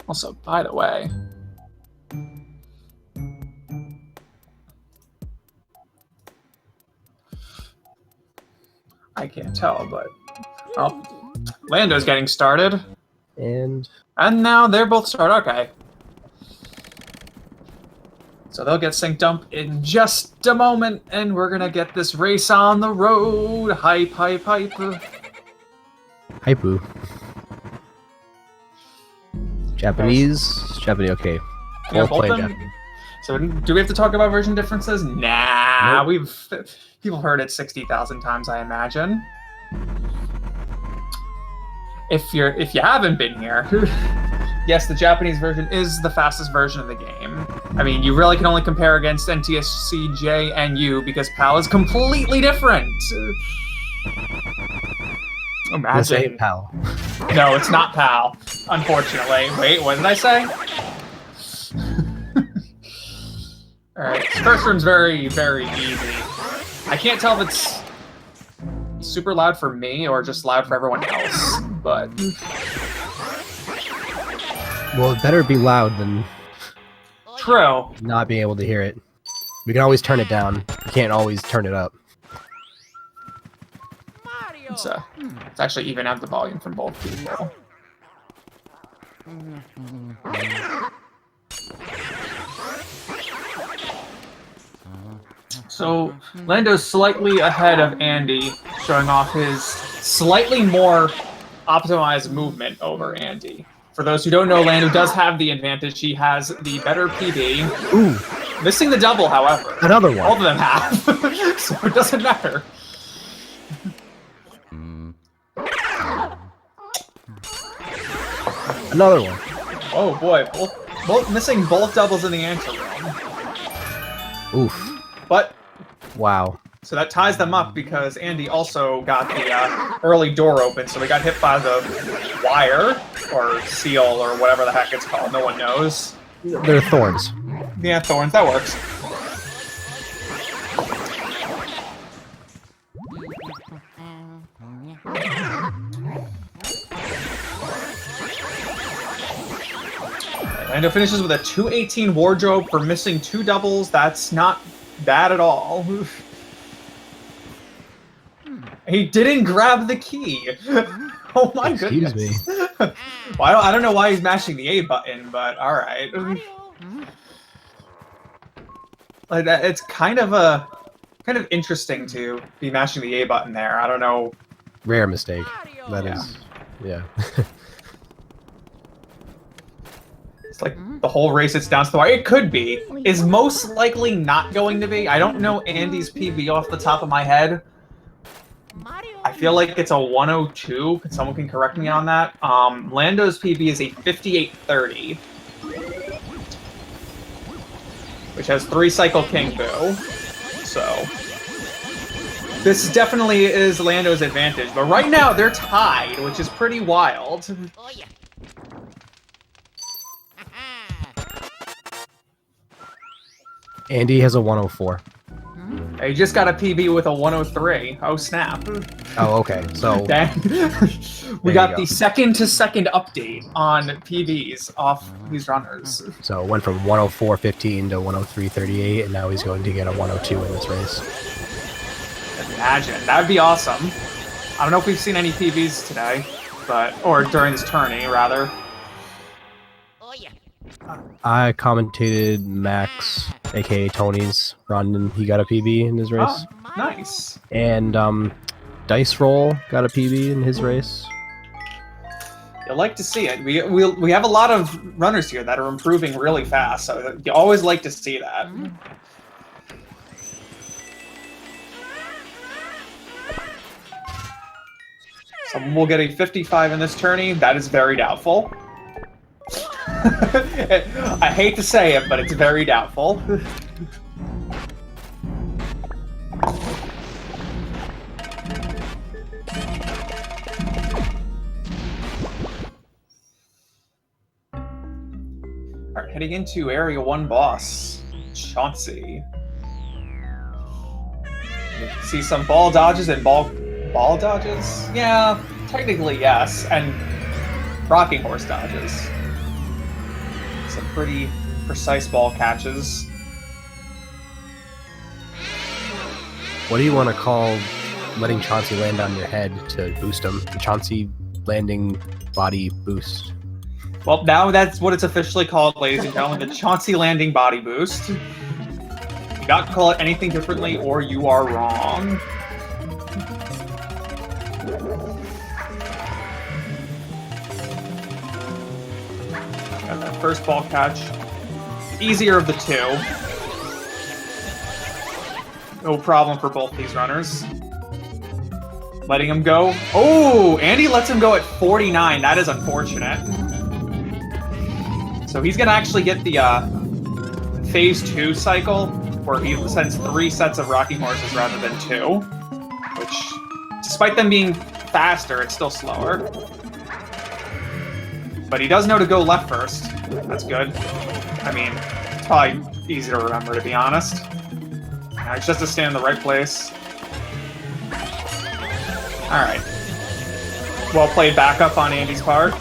Also, by the way, I can't tell, but Lando's getting started, And now they're both started. Okay, so they'll get synced up in just a moment, and we're gonna get this race on the road. Hype, hype, hype. Hypu. Japanese, okay. Yeah, Both playing them. Japanese. So do we have to talk about version differences? Nah, Nope. people heard it 60,000 times, I imagine. If you haven't been here, yes, the Japanese version is the fastest version of the game. I mean, you really can only compare against NTSC J and U because PAL is completely different. Imagine. This ain't PAL. No, it's not PAL, unfortunately. Wait, what did I say? Alright, first room's very, very easy. I can't tell if it's super loud for me or just loud for everyone else, but... Well, it better be loud than True. not being able to hear it. We can always turn it down. We can't always turn it up. Let's actually even out the volume from both people. So, Lando's slightly ahead of Andy, showing off his slightly more optimized movement over Andy. For those who don't know, Lando does have the advantage. He has the better PB. Ooh. Missing the double, however. Another one. All of them have. So it doesn't matter. Another one. Oh boy, both missing both doubles in the answer room. Oof. But wow. So that ties them up because Andy also got the early door open, so we got hit by the wire or seal or whatever the heck it's called. No one knows. They're thorns. Yeah, thorns. That works. Lando finishes with a 218 wardrobe for missing 2 doubles. That's not bad at all. He didn't grab the key. Oh my Excuse goodness. me. Well, I don't know why he's mashing the A button, but all right. Like that, it's kind of interesting to be mashing the A button there. I don't know. Rare mistake. That is, yeah. It's like the whole race it's down to the wire. It could be. Is most likely not going to be. I don't know Andy's PB off the top of my head. I feel like it's a 102. Someone can correct me on that. Lando's PB is a 5830, which has 3 cycle King Boo. So this definitely is Lando's advantage. But right now they're tied, which is pretty wild. Oh yeah. Andy has a 104. He just got a PB with a 103. Oh snap. Oh, okay. So we got the second-to-second update on PBs off these runners. So it went from 104.15 to 103.38, and now he's going to get a 102 in this race. Imagine. That would be awesome. I don't know if we've seen any PBs today, or during this tourney, rather. Oh yeah. I commentated Max, aka Tony's run, and he got a PB in his race. Oh, nice. And Dice Roll got a PB in his race. You'll like to see it. We have a lot of runners here that are improving really fast, so you always like to see that. Someone will get a 55 in this tourney. That is very doubtful. I hate to say it, but it's very doubtful. Alright, heading into Area 1 boss, Chauncey. You can see some ball dodges and ball dodges? Yeah, technically yes, and rocking horse dodges. some pretty precise ball catches. What do you want to call letting Chauncey land on your head to boost him? The Chauncey landing body boost. Well, now that's what it's officially called, ladies and gentlemen, the Chauncey landing body boost. You got to call it anything differently or you are wrong. Got that first ball catch. Easier of the two. No problem for both these runners. Letting him go. Oh, Andy lets him go at 49. That is unfortunate. So he's going to actually get the phase 2 cycle, where he sends 3 sets of rocking horses rather than 2. Which, despite them being faster, it's still slower. But he does know to go left first. That's good. I mean, it's probably easy to remember, to be honest. Now it's just to stand in the right place. Alright. Well played backup on Andy's part.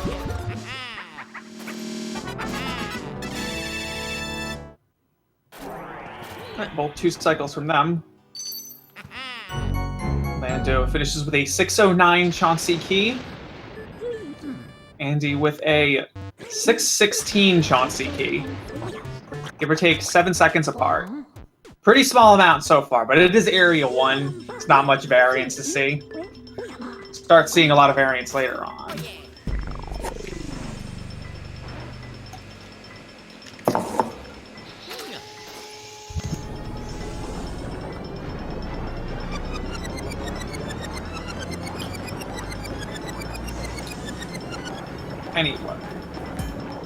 Alright, both 2 cycles from them. Lando finishes with a 609 Chauncey key. Andy with a 616 Chauncey key. Give or take 7 seconds apart. Pretty small amount so far, but it is Area 1. It's not much variance to see. Start seeing a lot of variance later on. Anyway,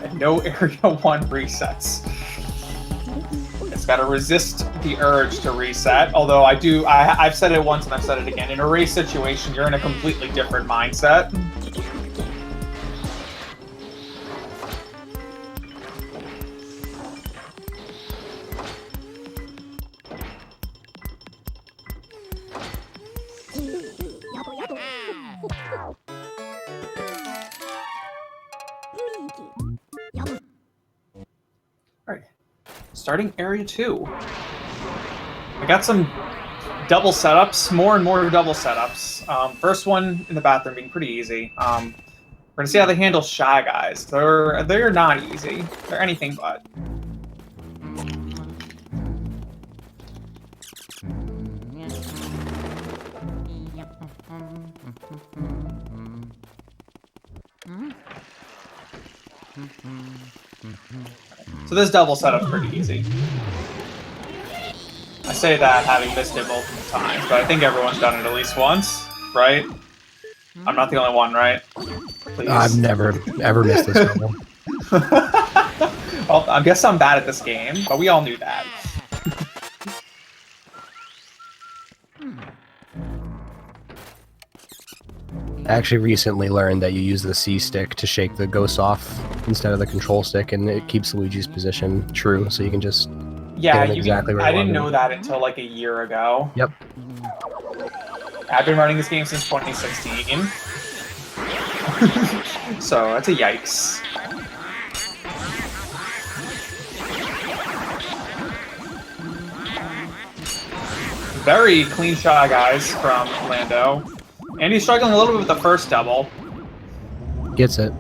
and no Area 1 resets. It's got to resist the urge to reset, although I've said it once and I've said it again. In a race situation, you're in a completely different mindset. Starting Area 2. I got some double setups, more and more double setups. First one in the bathroom being pretty easy. We're gonna see how they handle Shy Guys. They're not easy. They're anything but. So this double setup's pretty easy. I say that having missed it multiple times, but I think everyone's done it at least once, right? I'm not the only one, right? Please. I've never, ever missed this level. Well, I guess I'm bad at this game, but we all knew that. I actually recently learned that you use the C stick to shake the ghosts off instead of the control stick, and it keeps Luigi's position true, so you can just yeah, get him exactly where you I want didn't him. know that until like a year ago. Yep. I've been running this game since 2016. So that's a yikes. Very clean shot, guys, from Lando. And he's struggling a little bit with the first double. Gets it.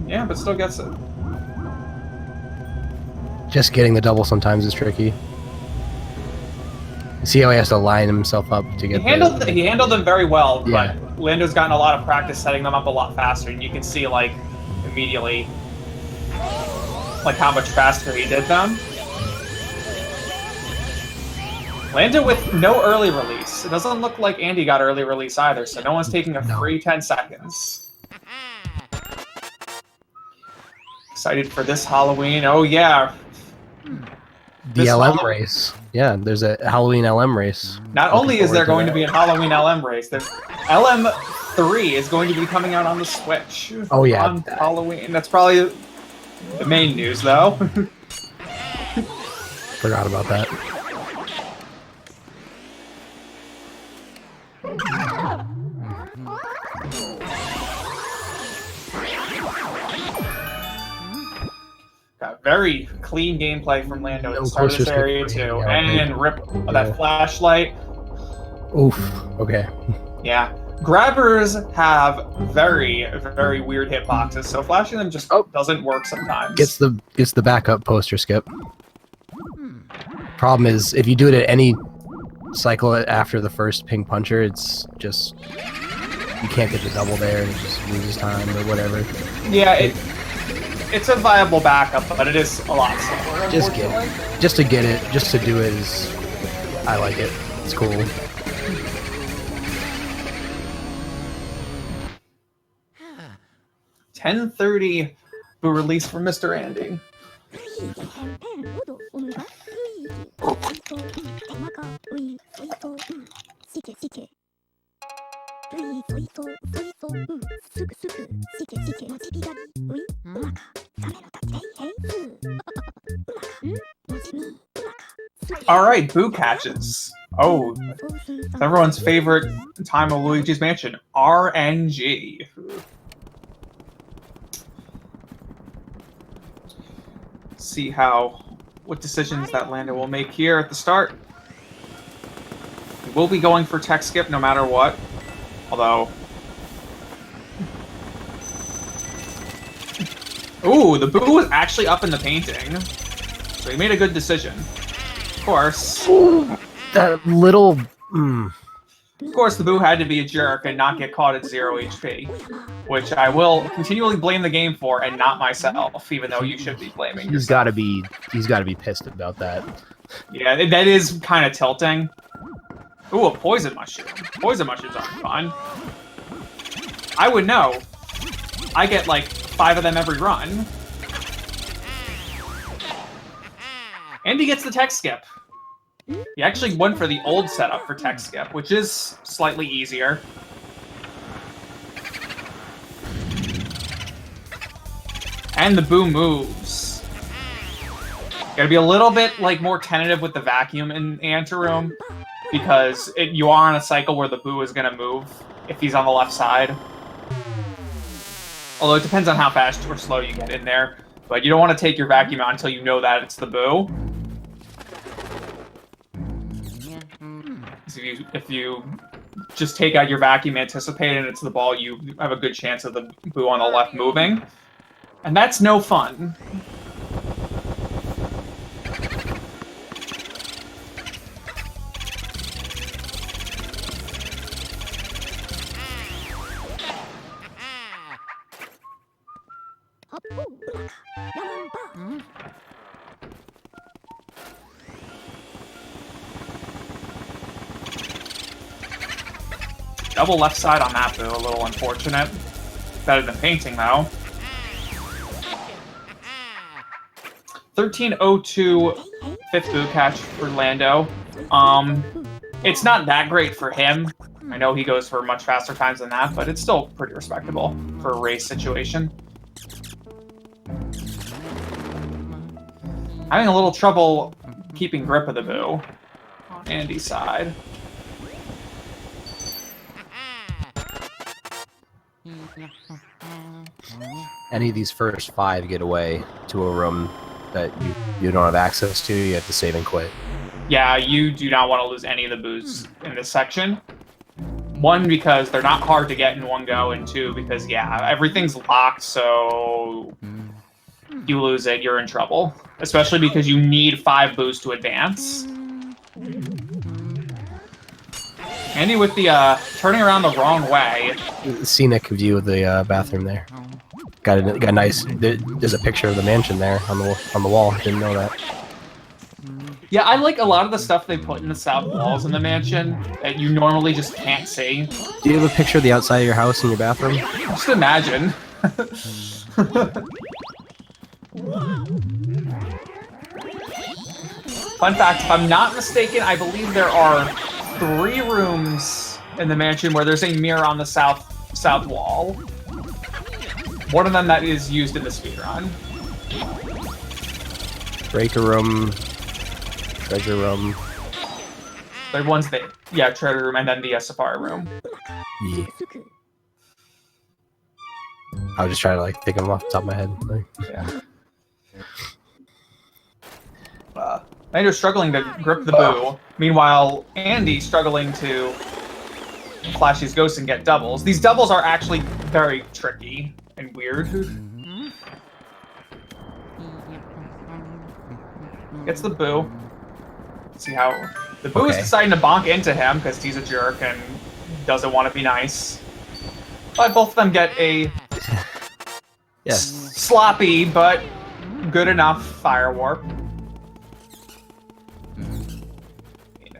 Yeah, but still gets it. Just getting the double sometimes is tricky. See how he has to line himself up to get he handled them very well, yeah. But Lando's gotten a lot of practice setting them up a lot faster, and you can see, like, immediately, like, how much faster he did them. Lando with no early release. It doesn't look like Andy got early release either, so no one's taking a free 10 seconds. Excited for this Halloween. Oh, yeah. The LM race. Yeah, there's a Halloween LM race. Not only is there going to be a Halloween LM race, there's LM3 is going to be coming out on the Switch. Oh, yeah. On Halloween. That's probably the main news, though. Forgot about that. very clean gameplay from Lando at No the start of this closer area skip too. rating, I don't And rip that flashlight. Oof. Okay. Yeah. Grabbers have very, very weird hitboxes, so flashing them just doesn't work sometimes. Gets the backup poster skip. Problem is, if you do it at any cycle after the first ping puncher, it's just you can't get the double there, and it just loses time or whatever. Yeah, it's a viable backup, but it is a lot slower. Just to do it is, I like it. It's cool. $10.30 boo release from Mr. Andy. All right, boo catches. Oh, it's everyone's favorite time of Luigi's Mansion, RNG. See what decisions that Lando will make here at the start. He will be going for tech skip no matter what. Although, ooh, the boo was actually up in the painting, so he made a good decision. Of course. Ooh, that little. Of course, the boo had to be a jerk and not get caught at 0 HP, which I will continually blame the game for and not myself, even though you should be blaming yourself. He's got to be pissed about that. Yeah, that is kind of tilting. Ooh, a poison mushroom. Poison mushrooms aren't fun. I would know. I get like 5 of them every run. And he gets the tech skip. He actually went for the old setup for tech skip, which is slightly easier. And the boo moves. Gotta be a little bit like more tentative with the vacuum in the anteroom, because you are on a cycle where the boo is gonna move if he's on the left side. Although it depends on how fast or slow you get in there. But you don't want to take your vacuum out until you know that it's the boo. If you just take out your vacuum, anticipate, and it's the ball, you have a good chance of the boo on the left moving. And that's no fun. Double left side on that boo, a little unfortunate. Better than painting, though. 1302 fifth boo catch for Lando. It's not that great for him. I know he goes for much faster times than that, but it's still pretty respectable for a race situation. Having a little trouble keeping grip of the boo on Andy's side. Any of these first 5 get away to a room that you don't have access to, you have to save and quit. Yeah, you do not want to lose any of the boos in this section. 1, because they're not hard to get in one go, and 2, because, yeah, everything's locked, so you lose it, you're in trouble. Especially because you need 5 boos to advance. Andy with the turning around the wrong way. Scenic view of the bathroom there. Got a nice. There's a picture of the mansion there on the wall. Didn't know that. Yeah, I like a lot of the stuff they put in the south walls in the mansion that you normally just can't see. Do you have a picture of the outside of your house in your bathroom? Just imagine. Fun fact, if I'm not mistaken, I believe there are 3 rooms in the mansion where there's a mirror on the south wall. One of them that is used in the speedrun. Breaker room, treasure room. The ones that, yeah, treasure room, and then the safari room. Yeah. I was just trying to like think of them off the top of my head. Like, yeah. Lando's struggling to grip the boo. Meanwhile, Andy's struggling to flash these ghosts and get doubles. These doubles are actually very tricky and weird. Gets the boo. See how the boo is deciding to bonk into him because he's a jerk and doesn't want to be nice. But both of them get a sloppy but good enough fire warp.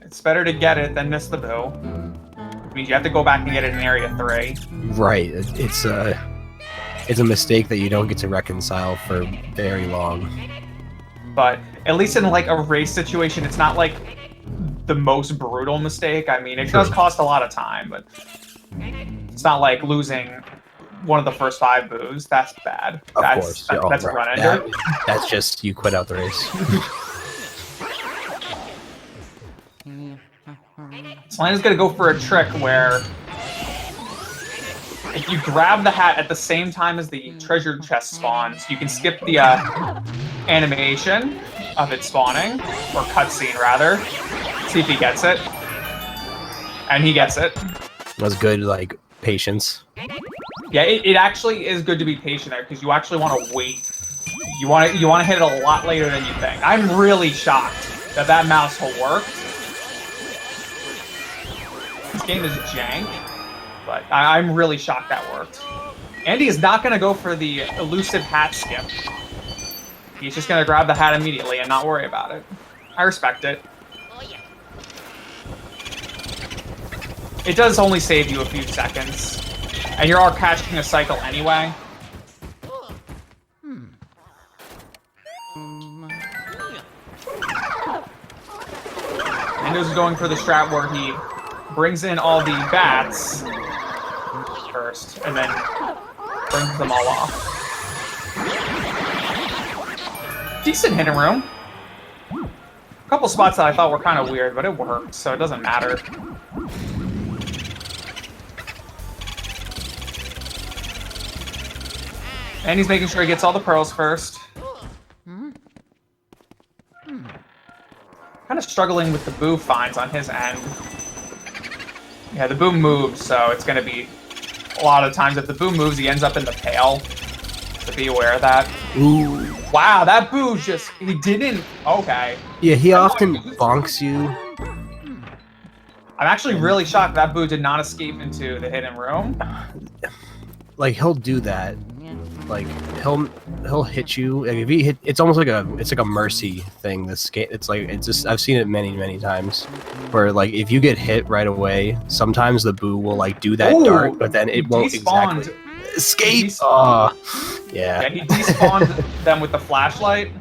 It's better to get it than miss the boo. Which means you have to go back and get it in area 3. Right. It's a mistake that you don't get to reconcile for very long. But at least in like a race situation, it's not like the most brutal mistake. I mean, it does cost a lot of time, but it's not like losing one of the first 5 boos. That's bad. Of course. That's a run ender. That's just you quit out the race. Selena's gonna go for a trick where if you grab the hat at the same time as the treasure chest spawns, you can skip the animation of it spawning, or cutscene rather. See if he gets it. And he gets it. Was good, like, patience. Yeah, it actually is good to be patient there because you actually want to wait. You want to hit it a lot later than you think. I'm really shocked that that mouse hole worked. This game is jank, but I'm really shocked that worked. Andy is not going to go for the elusive hat skip. He's just going to grab the hat immediately and not worry about it. I respect it. It does only save you a few seconds. And you're all catching a cycle anyway. Lando's going for the strat where he brings in all the bats first, and then brings them all off. Decent hidden room. A couple spots that I thought were kind of weird, but it worked, so it doesn't matter. And he's making sure he gets all the pearls first. Kind of struggling with the boo finds on his end. Yeah, the boo moves, so it's going to be a lot of times if the boo moves, he ends up in the pail. So be aware of that. Ooh. Wow, that boo just, he didn't, okay. Yeah, he often bonks you. I'm actually really shocked that boo did not escape into the hidden room. Like, he'll do that. Like, he'll hit you. Like, if he hit, it's almost like a mercy thing. This game, it's like, it's just, I've seen it many times, where like if you get hit right away, sometimes the boo will like do that dart, but then it won't exactly escape. Yeah, he despawned them with the flashlight.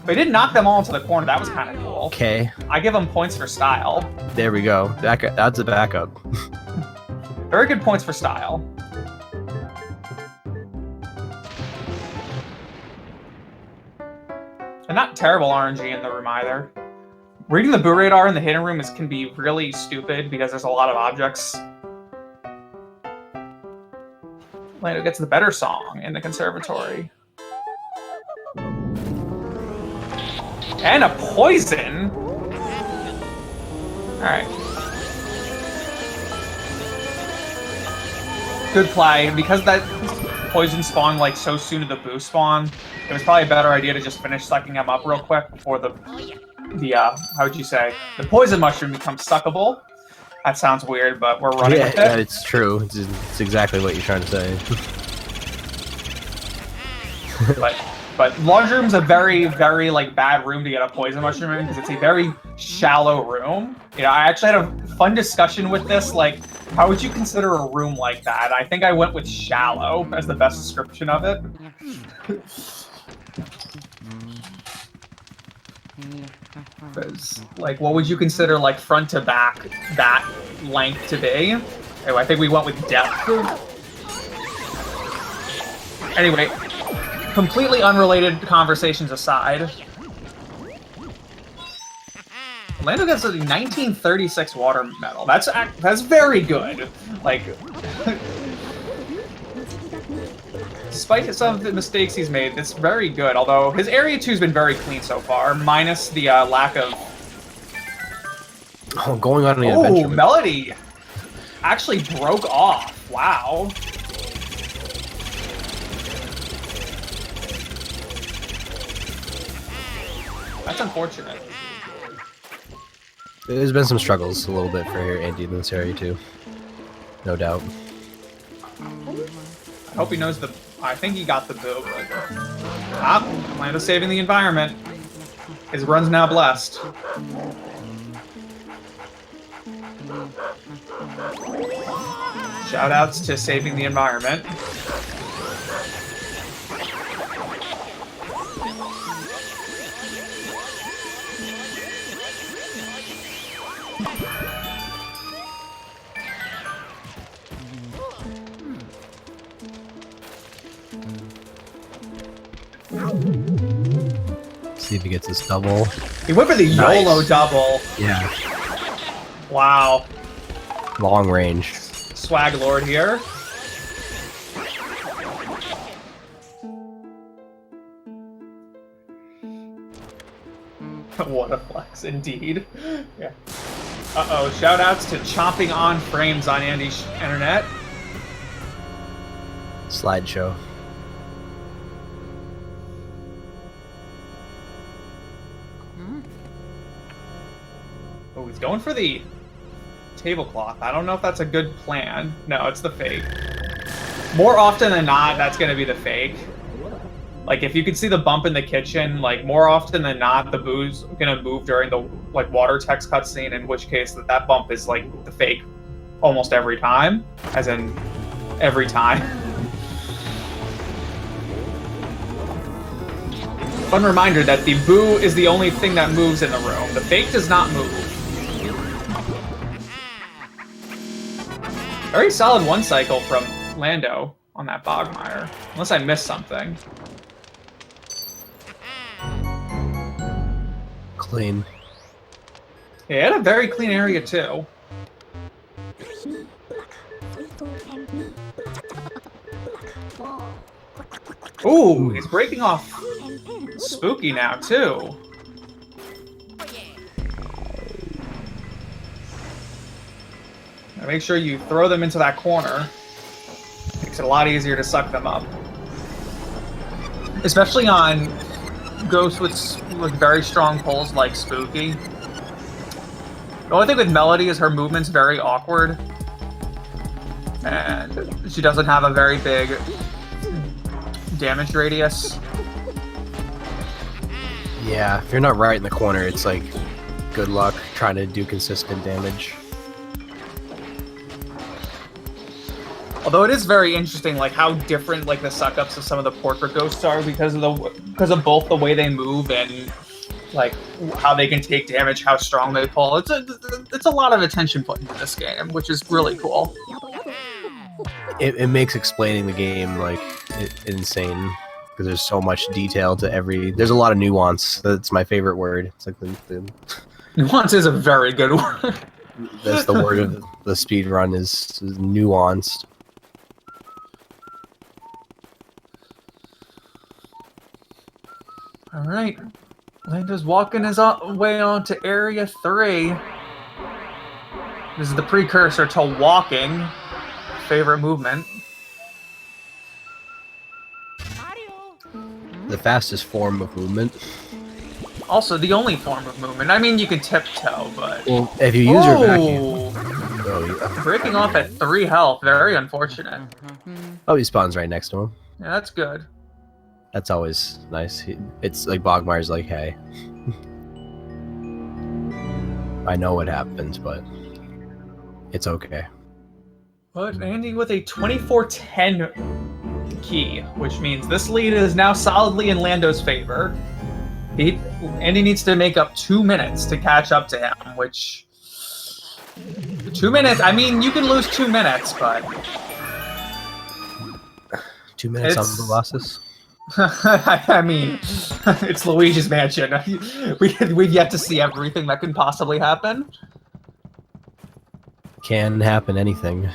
But he did knock them all into the corner. That was kind of cool. Okay. I give him points for style. There we go. That's a backup. Very good points for style. And not terrible RNG in the room either. Reading the boo radar in the hidden room can be really stupid because there's a lot of objects. Lando gets the better song in the conservatory. And a poison! Alright. Good play. Because that poison spawned like so soon to the boo spawn, it was probably a better idea to just finish sucking him up real quick before the how would you say, the poison mushroom becomes suckable. That sounds weird, but we're running with it. Yeah, it's true. It's exactly what you're trying to say. But laundry room's a very like bad room to get a poison mushroom in because it's a very shallow room. You know, I actually had a fun discussion with this, like, how would you consider a room like that? I think I went with shallow as the best description of it. Because, like, what would you consider, like, front to back that length to be? Anyway, I think we went with depth. Anyway, completely unrelated conversations aside, Lando gets a 1936 water medal. That's very good. Like, despite some of the mistakes he's made, it's very good. Although his Area 2's been very clean so far, minus the lack of... Oh, going on an adventure. Oh, Melody actually broke off. Wow. That's unfortunate. There's been some struggles a little bit for Andy in this area too. No doubt. I hope he knows the... I think he got the boo. Lando saving the environment. His run's now blessed. Shoutouts to saving the environment. See if he gets his double. He went for the Nice. YOLO double. Yeah. Wow. Long range. Swag Lord here. What a flex indeed. Yeah. Uh-oh, shoutouts to chomping on frames on Andy's internet. Slideshow. Oh, he's going for the tablecloth. I don't know if that's a good plan. No, it's the fake. More often than not, that's going to be the fake. Like, if you can see the bump in the kitchen, like, more often than not, the boo's going to move during the, like, water text cutscene, in which case that bump is, like, the fake almost every time. As in, every time. Fun reminder that the boo is the only thing that moves in the room. The fake does not move. Very solid one cycle from Lando on that Bogmire. Unless I missed something. Clean. Yeah, he had a very clean area too. Ooh, he's breaking off Spooky now too. Now make sure you throw them into that corner. Makes it a lot easier to suck them up. Especially on ghosts with very strong pulls like Spooky. The only thing with Melody is her movement's very awkward. And she doesn't have a very big damage radius. Yeah, if you're not right in the corner, it's like, good luck trying to do consistent damage. Although it is very interesting, like how different like the suck-ups of some of the portrait ghosts are because of both the way they move and like how they can take damage, how strong they pull. It's a lot of attention put into this game, which is really cool. It makes explaining the game like insane because there's so much detail to every. There's a lot of nuance. That's my favorite word. It's like the Nuance is a very good word. That's the word of the speed run is nuanced. All right, Lando's walking his way on to Area 3. This is the precursor to walking. Favorite movement. The fastest form of movement. Also, the only form of movement. I mean, you can tiptoe, but... Well, if you use your vacuum... Oh, yeah. Breaking off at 3 health. Very unfortunate. Oh, he spawns right next to him. Yeah, that's good. That's always nice. It's like Bogmire's like, hey. I know what happens, but it's okay. But Andy with a 24-10 key, which means this lead is now solidly in Lando's favor. Andy needs to make up 2 minutes to catch up to him, which... 2 minutes? I mean, you can lose 2 minutes, but... 2 minutes on the losses? I mean, it's Luigi's Mansion. We've yet to see everything that can possibly happen. Can happen anything.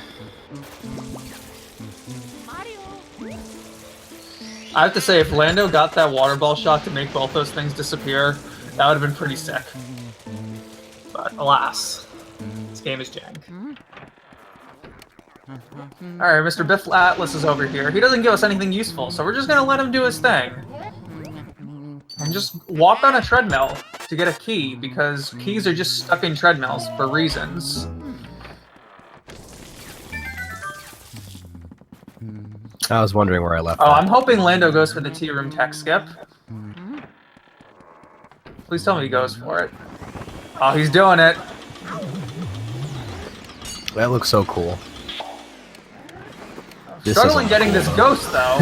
I have to say, if Lando got that water ball shot to make both those things disappear, that would have been pretty sick. But alas, this game is jank. Alright, Mr. Biff Atlas is over here. He doesn't give us anything useful, so we're just gonna let him do his thing. And just walk on a treadmill to get a key, because keys are just stuck in treadmills for reasons. I was wondering where I left Oh, that. I'm hoping Lando goes for the tea room tech skip. Please tell me he goes for it. Oh, he's doing it. That looks so cool. This Struggling getting this ghost, though.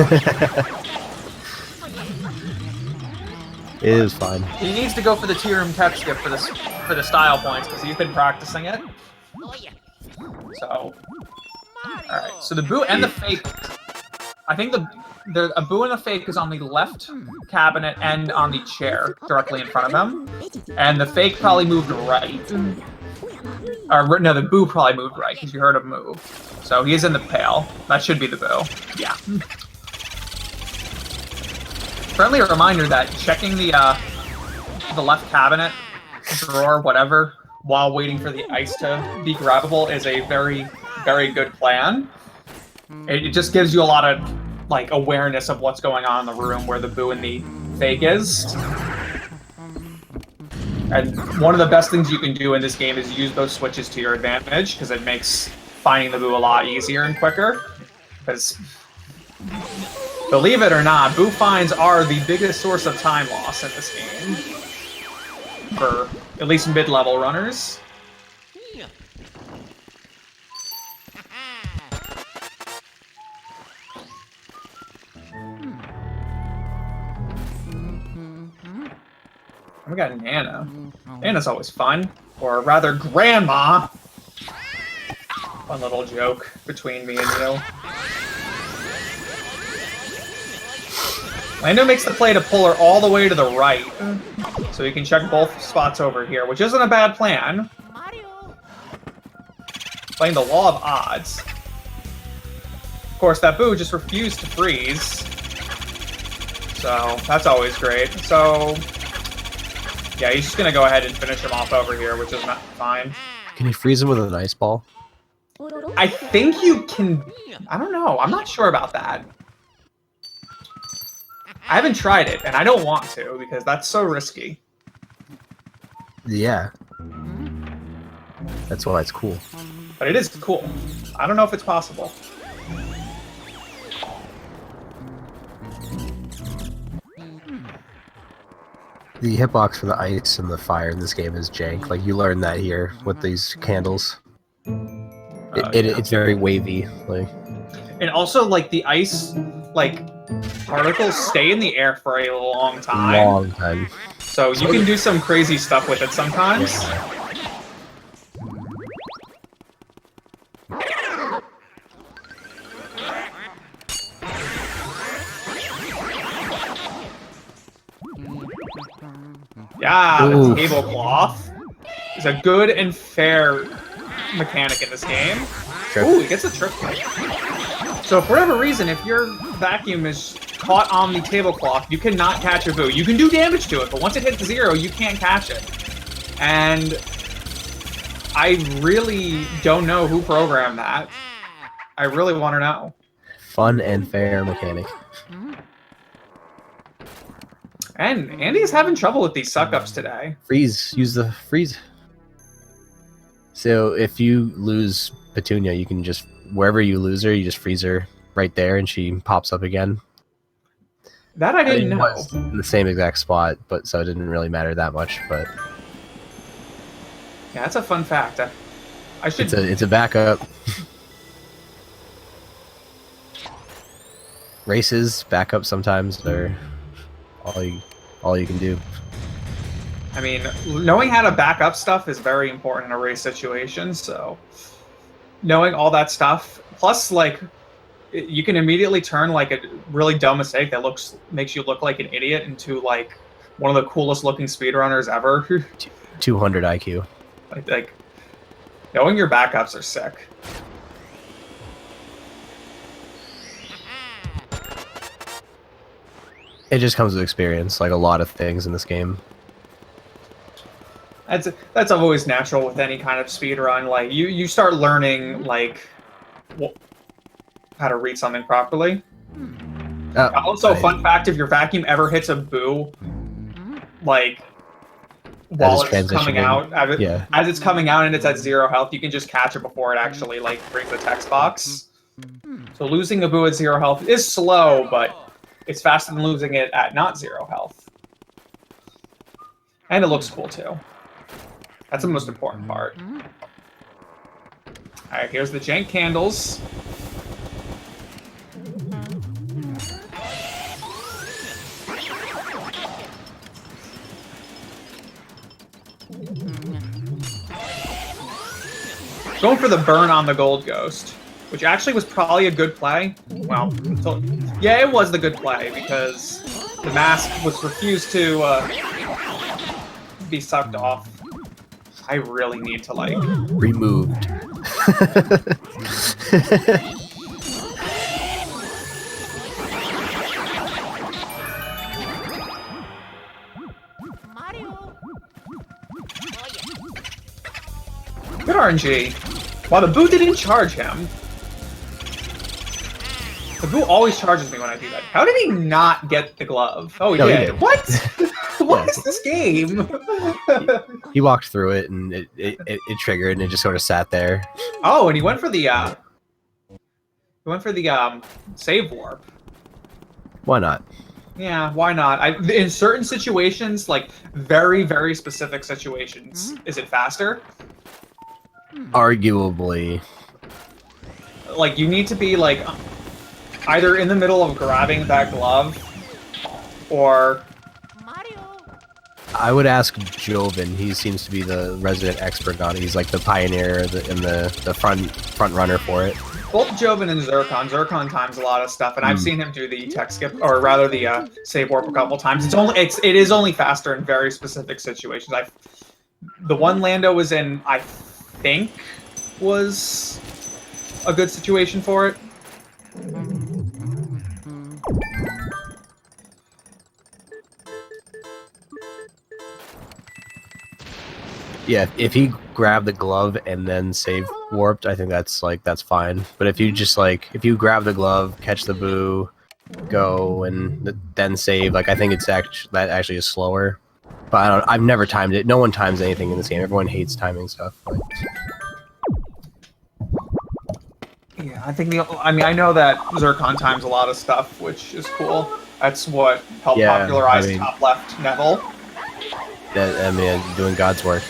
It is fine. He needs to go for the tea room tech skip for the style points, because he's been practicing it. Oh yeah. So, alright, so the boo and the fake, I think a boo and the fake is on the left cabinet and on the chair directly in front of him, and the fake probably moved right. Or no, the boo probably moved right because you heard him move. So he is in the pail. That should be the boo. Yeah. Friendly reminder that checking the left cabinet, drawer, whatever, while waiting for the ice to be grabbable is a very, very good plan. It just gives you a lot of like awareness of what's going on in the room where the boo and the fake is. And one of the best things you can do in this game is use those switches to your advantage, because it makes finding the boo a lot easier and quicker. Because, believe it or not, boo finds are the biggest source of time loss in this game. For at least mid-level runners. We got Nana. Nana's always fun. Or rather, Grandma! Fun little joke between me and you. Lando makes the play to pull her all the way to the right. So he can check both spots over here, which isn't a bad plan. Playing the law of odds. Of course, that boo just refused to freeze. So, that's always great. So, yeah, he's just gonna go ahead and finish him off over here, which is not fine. Can you freeze him with an ice ball? I think you can... I don't know. I'm not sure about that. I haven't tried it, and I don't want to, because that's so risky. Yeah. That's why it's cool. But it is cool. I don't know if it's possible. The hitbox for the ice and the fire in this game is jank. Like, you learn that here with these candles. It's very wavy. Like, and also, like, the ice, like, particles stay in the air for a long time. long time. So you can do some crazy stuff with it sometimes. Yeah. Yeah, the Oof. tablecloth is a good and fair mechanic in this game. Trip. Ooh, he gets a trip. So for whatever reason, if your vacuum is caught on the tablecloth, you cannot catch a boo. You can do damage to it, but once it hits 0, you can't catch it. And I really don't know who programmed that. I really want to know. Fun and fair mechanic. And Andy's having trouble with these suck-ups today. Freeze. Use the freeze. So if you lose Petunia, you can just, wherever you lose her, you just freeze her right there and she pops up again. That I didn't It know. was in the same exact spot, but so it didn't really matter that much. But Yeah, that's a fun fact. I should... it's a backup. Races, backup sometimes are all you can do. I mean, knowing how to back up stuff is very important in a race situation, so... Knowing all that stuff, plus, like, you can immediately turn, like, a really dumb mistake that makes you look like an idiot into, like, one of the coolest looking speedrunners ever. 200 IQ. Like, knowing your backups are sick. It just comes with experience, like a lot of things in this game. That's always natural with any kind of speed run. Like you start learning like how to read something properly. Also, fun fact: if your vacuum ever hits a boo, like while it's coming out, as it's coming out and it's at 0 health, you can just catch it before it actually like brings the text box. So losing a boo at 0 health is slow, but it's faster than losing it at not 0 health. And it looks cool too. That's the most important part. Alright, here's the jank candles. Going for the burn on the gold ghost, which actually was probably a good play. Well, yeah, it was the good play because the mask was refused to be sucked off. I really need to like removed. Good RNG. Wow, the boo didn't charge him. The boo always charges me when I do that. How did he not get the glove? Oh, he did. What? What is this game? He walked through it and it triggered and it just sort of sat there. Oh, and he went for the save warp. Why not? Yeah, why not? In certain situations, like very, very specific situations, is it faster? Arguably. Like you need to be like either in the middle of grabbing that glove or I would ask Joven. He seems to be the resident expert on it. He's like the pioneer and the front runner for it. Both Joven and Zircon. Zircon times a lot of stuff, and I've seen him do the tech skip, or rather the save warp a couple times. It is only faster in very specific situations. The one Lando was in, I think, was a good situation for it. Yeah, if he grabbed the glove and then save warped, I think that's fine. But if you just if you grab the glove, catch the boo, go and then save, I think that actually is slower. But I've never timed it. No one times anything in this game. Everyone hates timing stuff. Yeah, I think I know that Zircon times a lot of stuff, which is cool. That's what helped popularize top left Neville. Doing God's work.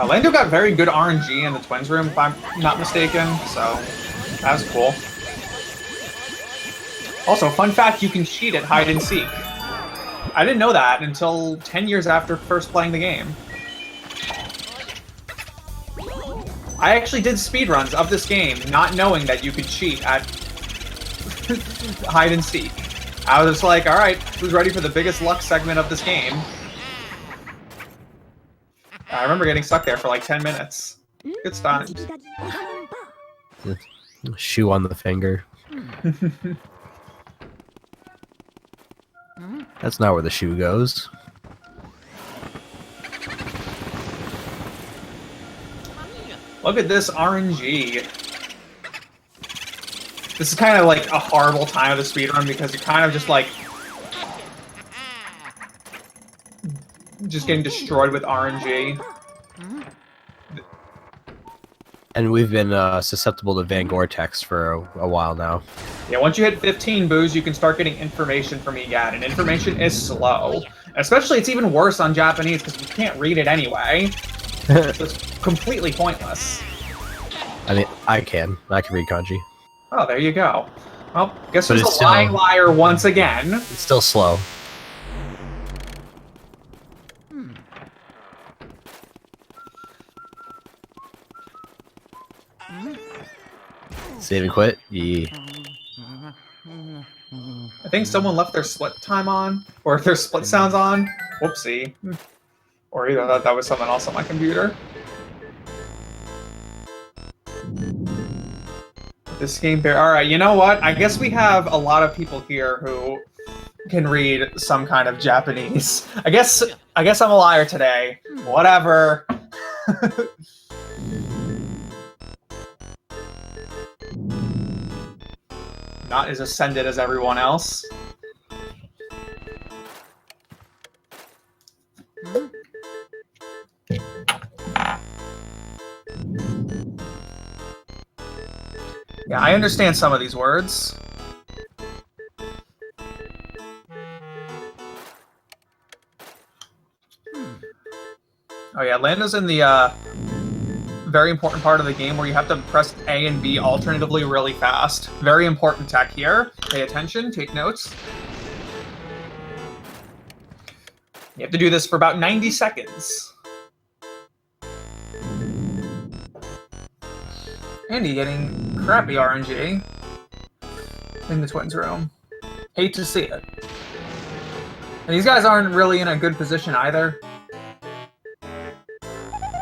Lando got very good RNG in the Twins room, if I'm not mistaken, so that's cool. Also, fun fact, you can cheat at hide and seek. I didn't know that until 10 years after first playing the game. I actually did speedruns of this game, not knowing that you could cheat at hide and seek. I was just like, alright, who's ready for the biggest luck segment of this game? I remember getting stuck there for like 10 minutes. Good times. Shoe on the finger. That's not where the shoe goes. Look at this RNG. This is kind of like a horrible time of the speedrun because you're kind of just like getting destroyed with RNG. And we've been susceptible to Van Gore-Tex for a while now. Yeah, once you hit 15 boos, you can start getting information from EGAD, and information is slow. Especially, it's even worse on Japanese because you can't read it anyway. So it's completely pointless. I mean, I can read kanji. Oh, there you go. Well, guess who's a lying liar once again. It's still slow. Save and quit? Yeah. I think someone left their split time on, or their split sounds on. Whoopsie. Or either that was something else on my computer. This game bear. All right, you know what? I guess we have a lot of people here who can read some kind of Japanese. I guess I'm a liar today. Whatever. Not as ascended as everyone else. Yeah, I understand some of these words. Oh yeah, Lando's in the very important part of the game where you have to press A and B alternatively really fast. Very important tech here. Pay attention, take notes. You have to do this for about 90 seconds. Andy getting crappy RNG in the Twins room. Hate to see it. And these guys aren't really in a good position either.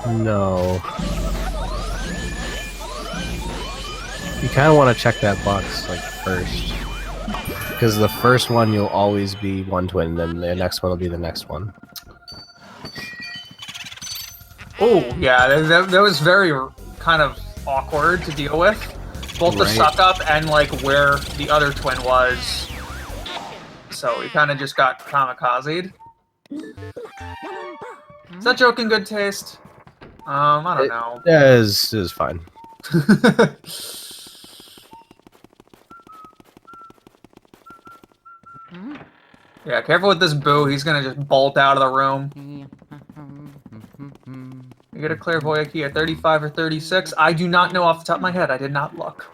No. You kind of want to check that box like first, because the first one you'll always be one twin, then the next one will be the next one. Oh yeah, that was very kind of awkward to deal with. Both the suck up and like where the other twin was. So we kind of just got kamikazed. Is that joke in good taste? I don't know. Yeah, it is fine. Yeah, careful with this boo. He's gonna just bolt out of the room. You get a clairvoyant key at 35 or 36. I do not know off the top of my head. I did not look.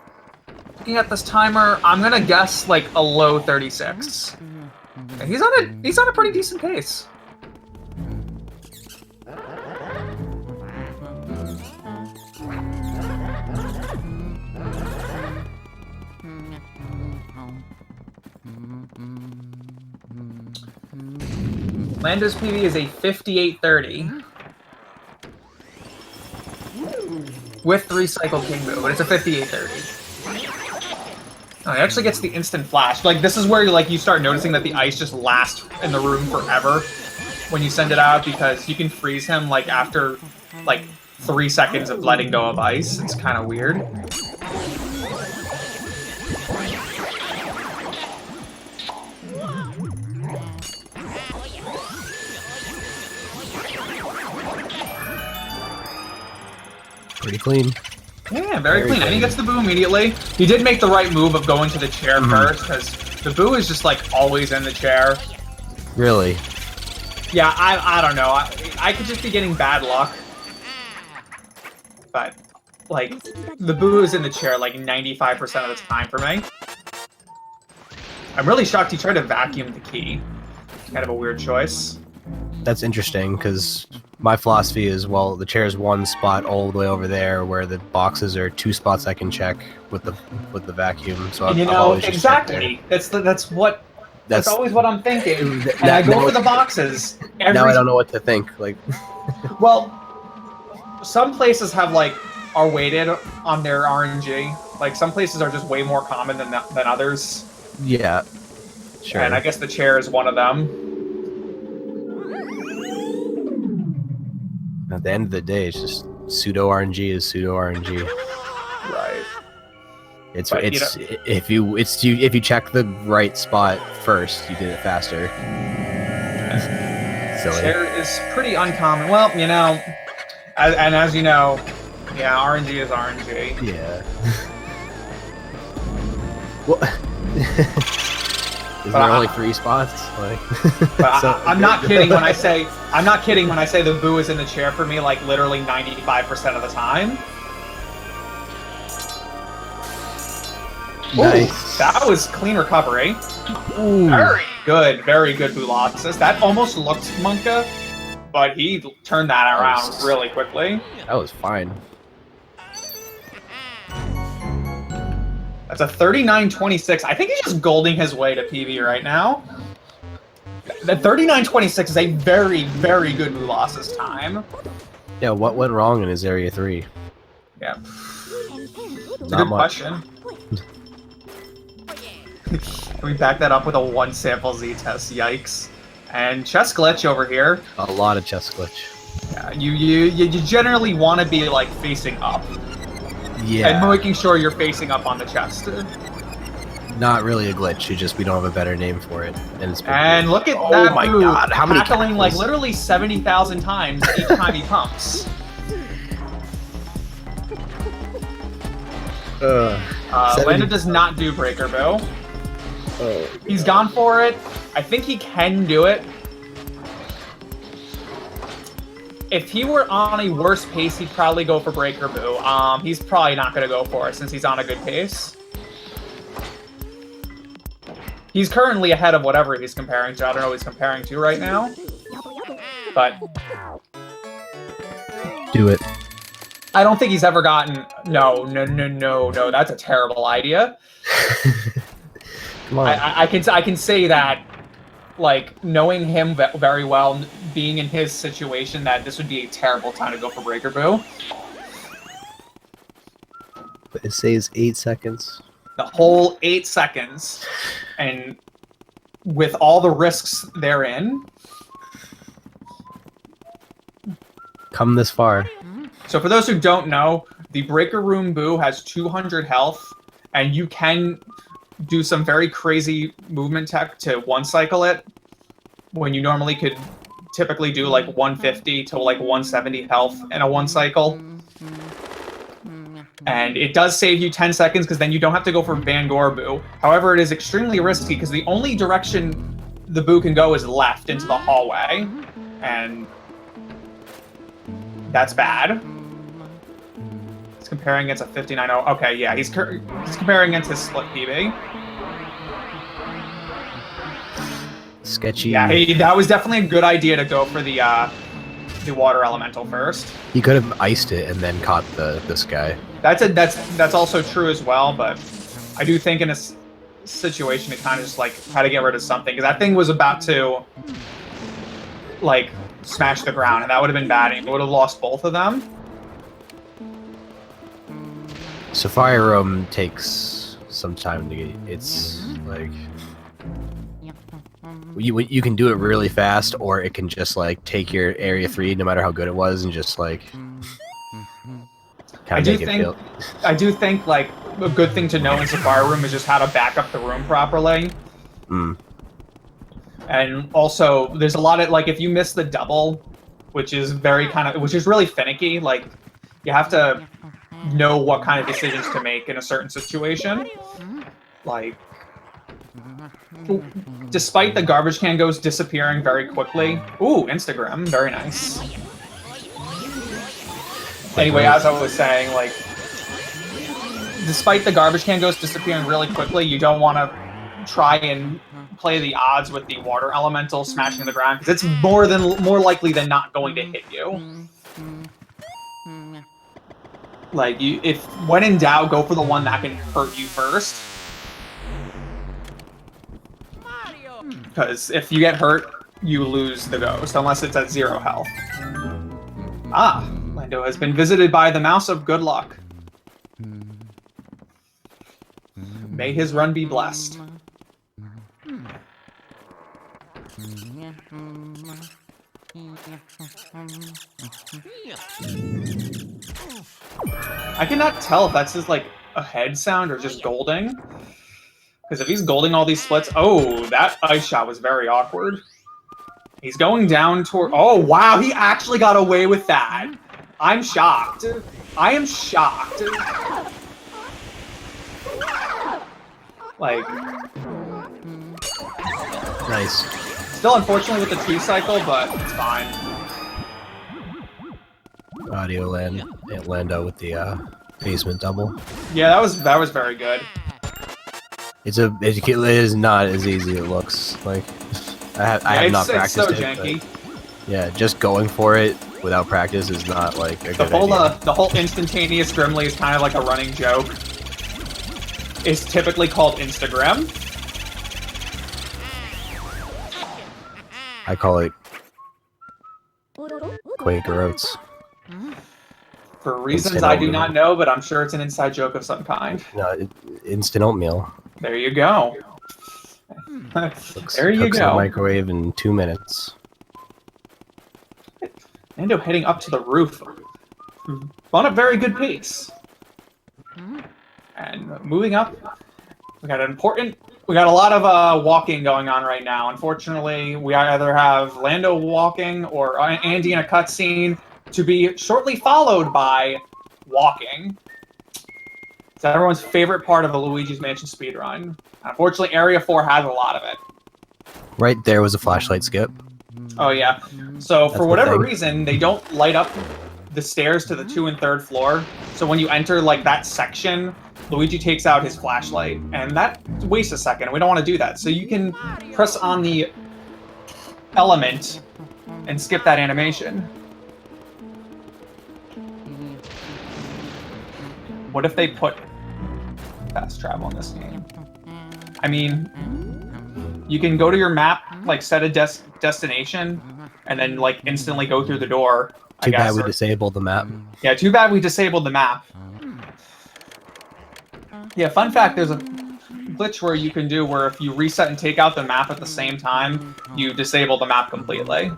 Looking at this timer, I'm gonna guess like a low 36. Yeah, he's on a pretty decent pace. Lando's PB is a 58-30. With 3 cycle king move, but it's a 58-30. Oh, he actually gets the instant flash. Like, this is where you start noticing that the ice just lasts in the room forever when you send it out, because you can freeze him like after like 3 seconds of letting go of ice. It's kind of weird. Pretty clean. Yeah, very clean. And he gets the boo immediately. He did make the right move of going to the chair first, because the boo is just like always in the chair. Really? Yeah, I don't know. I could just be getting bad luck. But, like, the boo is in the chair like 95% of the time for me. I'm really shocked he tried to vacuum the key. Kind of a weird choice. That's interesting, because my philosophy is, well, the chair is one spot all the way over there, where the boxes are 2 spots I can check with the vacuum. So and I've always exactly. That's always what I'm thinking. And I go for the boxes. Now I don't know what to think. Like, well, some places have are weighted on their RNG. Like some places are just way more common than others. Yeah, sure. And I guess the chair is one of them. At the end of the day, it's just pseudo RNG is pseudo RNG. Right. If you check the right spot first, you did it faster. Silly. Chair is pretty uncommon. Well, as you know, yeah, RNG is RNG. Yeah. Well, is there only 3 spots? Like, but I'm not kidding when I say the boo is in the chair for me like literally 95% of the time. Nice. Ooh, that was clean recovery. Ooh. Very good Bulaxis. That almost looked Monka, but he turned that around really quickly. That was fine. That's a 39-26. I think he's just golding his way to PB right now. The 39-26 is a very, very good Bulaxis time. Yeah, what went wrong in his Area 3? Yeah. It's a good question. Can we back that up with a 1 sample Z test? Yikes. And chest glitch over here. A lot of chest glitch. Yeah, you generally want to be like facing up. Yeah. And making sure you're facing up on the chest. Not really a glitch. We don't have a better name for it. And look at oh that my boo god! How many tackling like tackles? literally 70,000 times each time he pumps. Lando does not do Breaker Boo. He's gone for it. I think he can do it. If he were on a worse pace, he'd probably go for Breaker Boo. He's probably not going to go for it since he's on a good pace. He's currently ahead of whatever he's comparing to. I don't know what he's comparing to right now. But do it. I don't think he's ever gotten... No. That's a terrible idea. Come on. I can say that, like, knowing him very well, being in his situation, that this would be a terrible time to go for Breaker Boo. But it saves 8 seconds. The whole 8 seconds. And with all the risks therein. Come this far. So for those who don't know, the Breaker Room Boo has 200 health, and you can do some very crazy movement tech to one-cycle it, when you normally could typically do like 150 to like 170 health in a one-cycle. And it does save you 10 seconds, because then you don't have to go for Van Gore Boo. However, it is extremely risky, because the only direction the Boo can go is left into the hallway. And that's bad. He's comparing against a 59-0. Okay, yeah, he's comparing against his split PB. Sketchy. Yeah, that was definitely a good idea to go for the water elemental first. He could have iced it and then caught this guy. That's also true as well, but I do think in a situation it kind of just like had to get rid of something, because that thing was about to like smash the ground, and that would have been bad. He would have lost both of them. So Fire Roam takes some time to get. It's like you can do it really fast, or it can just like take your area 3, no matter how good it was, and just like kind of make it feel. I do think like a good thing to know in Safari Room is just how to back up the room properly. And also, there's a lot of like if you miss the double, which is which is really finicky. Like you have to know what kind of decisions to make in a certain situation. Like, despite the garbage can ghost disappearing very quickly. Ooh, Instagram, very nice. Anyway, as I was saying, like, despite the garbage can ghost disappearing really quickly, you don't want to try and play the odds with the water elemental smashing the ground, because it's more likely than not going to hit you. Like, if when in doubt, go for the one that can hurt you first. Because if you get hurt, you lose the ghost, unless it's at 0 health. Ah, Lando has been visited by the Mouse of Good Luck. May his run be blessed. I cannot tell if that's just like a head sound or just golding. Because if he's golding all these splits... Oh, that ice shot was very awkward. He's going down toward... Oh, wow, he actually got away with that. I'm shocked. I am shocked. Like... Nice. Still, unfortunately, with the 2-cycle, but it's fine. AudioLando with the basement double. Yeah, that was very good. It is not as easy as it looks. Like I have not practiced so it. janky. Yeah, just going for it without practice is not like a good idea. The whole instantaneous Grimly is kind of like a running joke. It's typically called Instagram. I call it Quaker Oats. For reasons I do not know, but I'm sure it's an inside joke of some kind. No, instant oatmeal. There you go. There you Cooks in the go. microwave in 2 minutes. Lando heading up to the roof on a very good pace. And moving up, we got a lot of walking going on right now. Unfortunately, we either have Lando walking or Andy in a cutscene to be shortly followed by walking. It's everyone's favorite part of the Luigi's Mansion speedrun. Unfortunately, Area 4 has a lot of it. Right there was a flashlight skip. Oh yeah. So for the whatever thing. reason, they don't light up the stairs to the 2nd and 3rd floor. So when you enter like that section, Luigi takes out his flashlight, and that wastes a second. We don't want to do that. So you can press on the element and skip that animation. What if they put fast travel in this game? I mean, you can go to your map, like set a destination, and then like instantly go through the door. Too bad we disabled the map. Yeah, too bad we disabled the map. Yeah, fun fact, there's a glitch where you can do where if you reset and take out the map at the same time, you disable the map completely.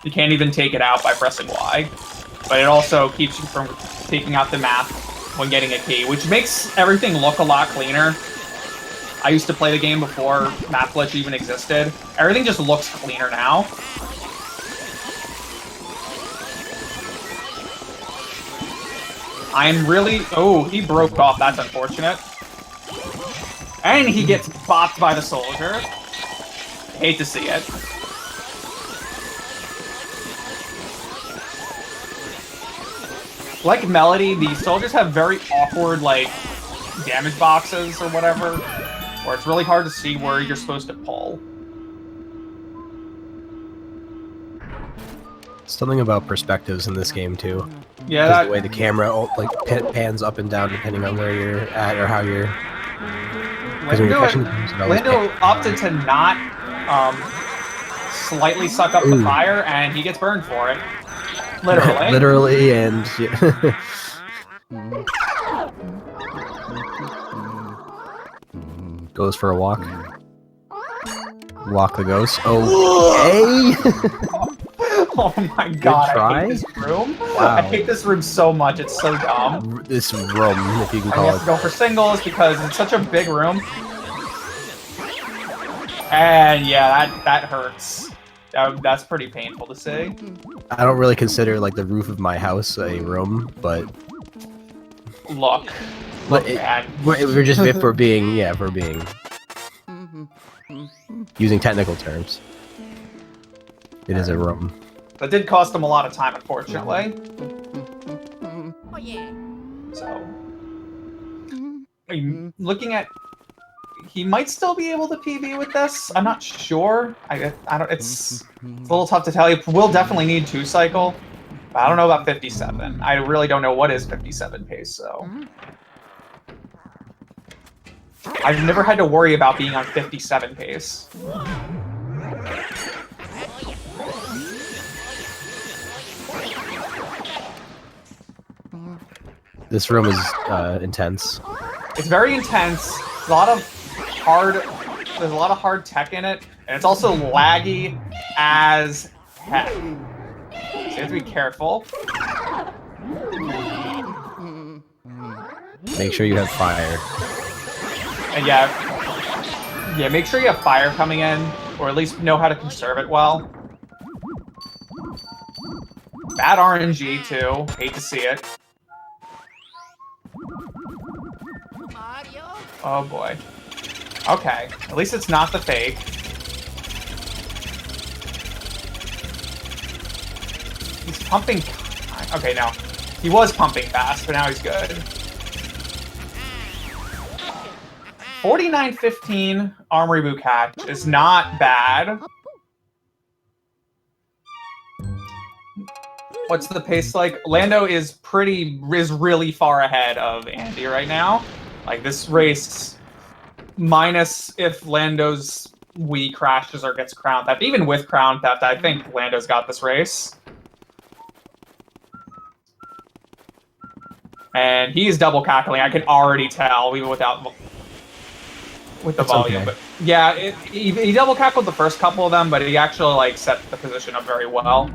You can't even take it out by pressing Y. But it also keeps you from taking out the map when getting a key, which makes everything look a lot cleaner. I used to play the game before map glitch even existed. Everything just looks cleaner now. I'm really... Oh, he broke off. That's unfortunate. And he gets bopped by the soldier. Hate to see it. Like Melody, the soldiers have very awkward, like, damage boxes or whatever, where it's really hard to see where you're supposed to pull. Something about perspectives in this game too. Yeah, the way the camera like pans up and down depending on where you're at or how you're. Lando opted to not slightly suck up the fire, and he gets burned for it. Literally. Literally, and goes for a walk. Walk the ghost. Oh, hey! Oh my god, I hate this room. Wow. I hate this room so much, it's so dumb. This room, if you can call I have to go for singles because it's such a big room. And yeah, that hurts. That's pretty painful to see. I don't really consider like the roof of my house a room, but look bad. We're just for being using technical terms. It is a room. That did cost him a lot of time, unfortunately. Oh yeah. So, looking at, he might still be able to PB with this. I'm not sure. I don't. It's a little tough to tell. You will definitely need 2 cycle. But I don't know about 57. I really don't know what is 57 pace. So, I've never had to worry about being on 57 pace. This room is intense. It's very intense. There's a lot of hard tech in it, and it's also laggy as heck. So you have to be careful. Make sure you have fire. And yeah, make sure you have fire coming in, or at least know how to conserve it well. Bad RNG too. Hate to see it. Oh boy. Okay, at least it's not the fake. He's pumping... Okay, no. He was pumping fast, but now he's good. 49.15 Armory Boot catch is not bad. What's the pace like? Lando is really far ahead of Andy right now. Like, this race, minus if Lando's Wii crashes or gets crown theft. Even with crown theft, I think Lando's got this race. And he's double cackling, I can already tell, even without with the volume. Okay. But yeah, he double cackled the first couple of them, but he actually like set the position up very well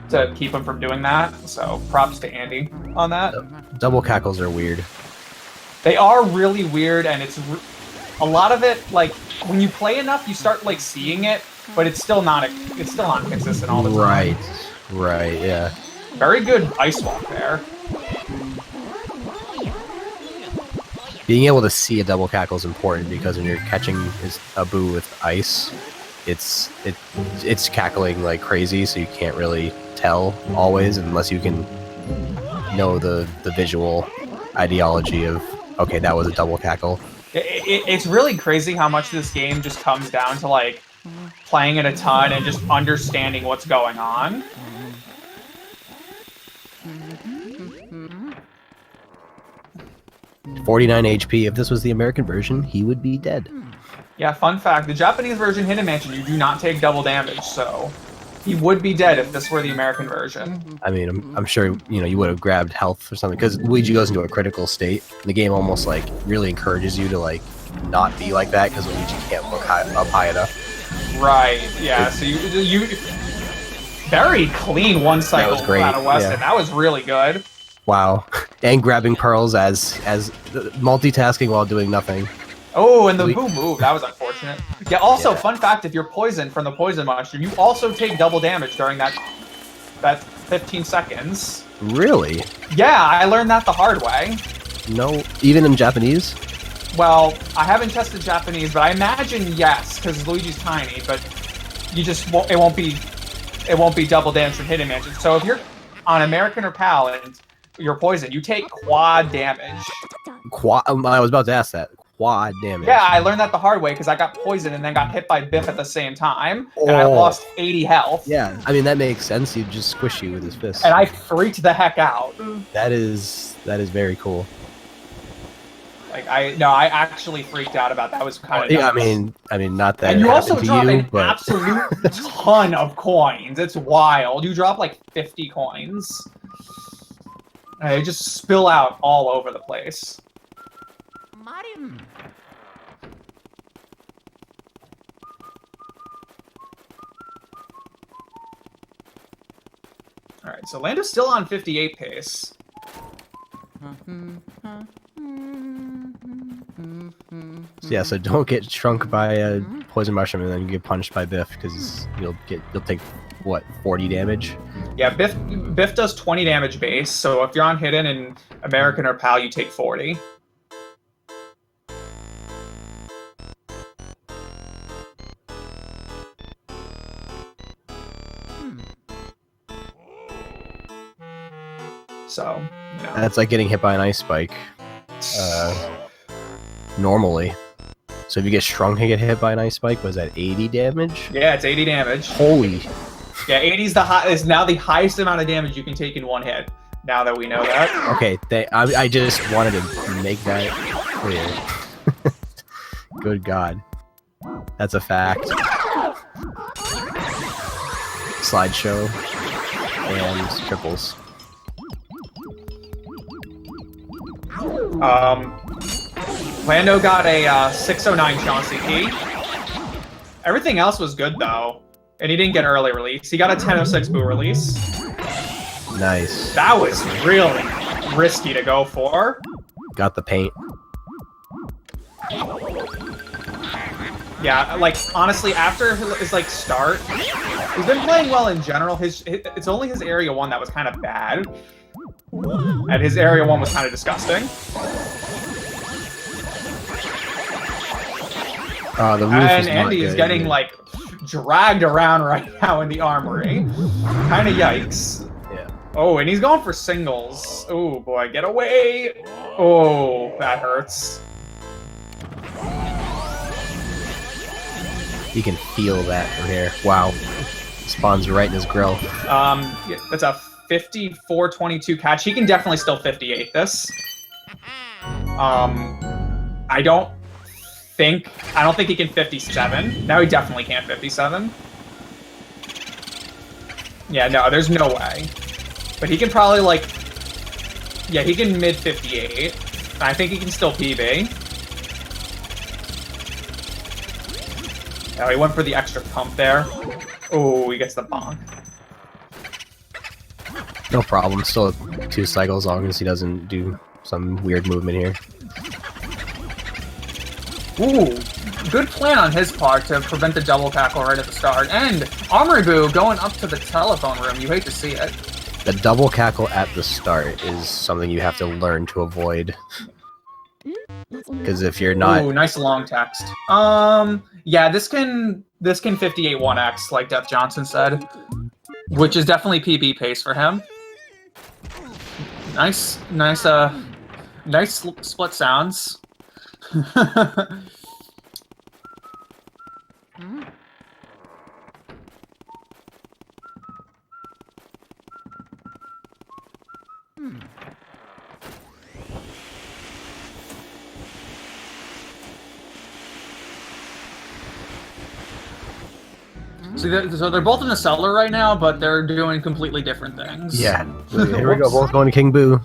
to keep him from doing that. So props to Andy on that. Double cackles are weird. They are really weird, and it's a lot of it. Like when you play enough, you start like seeing it, but it's still not consistent all the time. Right, yeah. Very good ice walk there. Being able to see a double cackle is important because when you're catching a boo with ice, it's cackling like crazy, so you can't really tell always unless you can know the visual ideology of, okay, that was a double cackle. It's really crazy how much this game just comes down to like playing it a ton and just understanding what's going on. 49 HP. If this was the American version, he would be dead. Yeah, fun fact, the Japanese version Hidden Mansion, you do not take double damage, so he would be dead if this were the American version. I mean, I'm sure, you would have grabbed health or something, because Luigi goes into a critical state. The game almost, like, really encourages you to, like, not be like that, because Luigi can't look up high enough. Right, yeah, so you very clean one cycle out of Weston. Yeah. That was really good. Wow. And grabbing pearls as multitasking while doing nothing. Oh, and the boo move. That was unfortunate. Yeah, also, fun fact, if you're poisoned from the poison mushroom, you also take double damage during that 15 seconds. Really? Yeah, I learned that the hard way. No, even in Japanese? Well, I haven't tested Japanese, but I imagine yes, because Luigi's tiny, but you just it won't be double damage from Hidden Mansion. So if you're on American or PAL and you're poisoned, you take quad damage. I was about to ask that. Quad damage. Yeah, I learned that the hard way because I got poisoned and then got hit by Biff at the same time, and I lost 80 health. Yeah, I mean that makes sense. He'd just squish you with his fist. And I freaked the heck out. That is very cool. Like I actually freaked out about that. That was kind of yeah. I mean, not that. And you also drop an but... absolute ton of coins. It's wild. You drop like 50 coins. And they just spill out all over the place. Alright, so Lando's still on 58 pace. Yeah, so don't get shrunk by a poison mushroom and then you get punched by Biff because you'll take what, 40 damage? Yeah, Biff does 20 damage base, so if you're on Hidden and American or PAL, you take 40. So, that's like getting hit by an ice spike. Normally. So if you get shrunk and get hit by an ice spike, was that 80 damage? Yeah, it's 80 damage. Holy. Yeah, 80 is now the highest amount of damage you can take in one hit. Now that we know that. Okay, I just wanted to make that clear. Good God. That's a fact. Slideshow. And triples. Lando got a 609 Chauncey key. Everything else was good though, and he didn't get early release. He got a 1006 boo release. Nice. That was really risky to go for. Got the paint. Yeah, like honestly, after his like start, he's been playing well in general. It's only his area 1 that was kind of bad. And his area 1 was kind of disgusting. The roof and is Andy's getting like dragged around right now in the armory. Kind of yikes. Yeah. Oh, and he's going for singles. Oh boy, get away! Oh, that hurts. You can feel that from here. Wow. Spawns right in his grill. That's a 54-22 catch. He can definitely still 58 this. I don't think he can 57. Now he definitely can't 57. Yeah, no, there's no way. But he can probably like, yeah, he can mid 58. I think he can still PB. Oh, he went for the extra pump there. Oh, he gets the bonk. No problem. Still 2 cycles, as long as he doesn't do some weird movement here. Ooh, good plan on his part to prevent the double cackle right at the start. And Armory Boo going up to the telephone room. You hate to see it. The double cackle at the start is something you have to learn to avoid. Because if you're not... Ooh, nice long text. Yeah, this can 58 1x, like Death Johnson said. Which is definitely PB pace for him. Nice split sounds. So they're both in the cellar right now, but they're doing completely different things. Yeah. Here we go, both going to King Boo.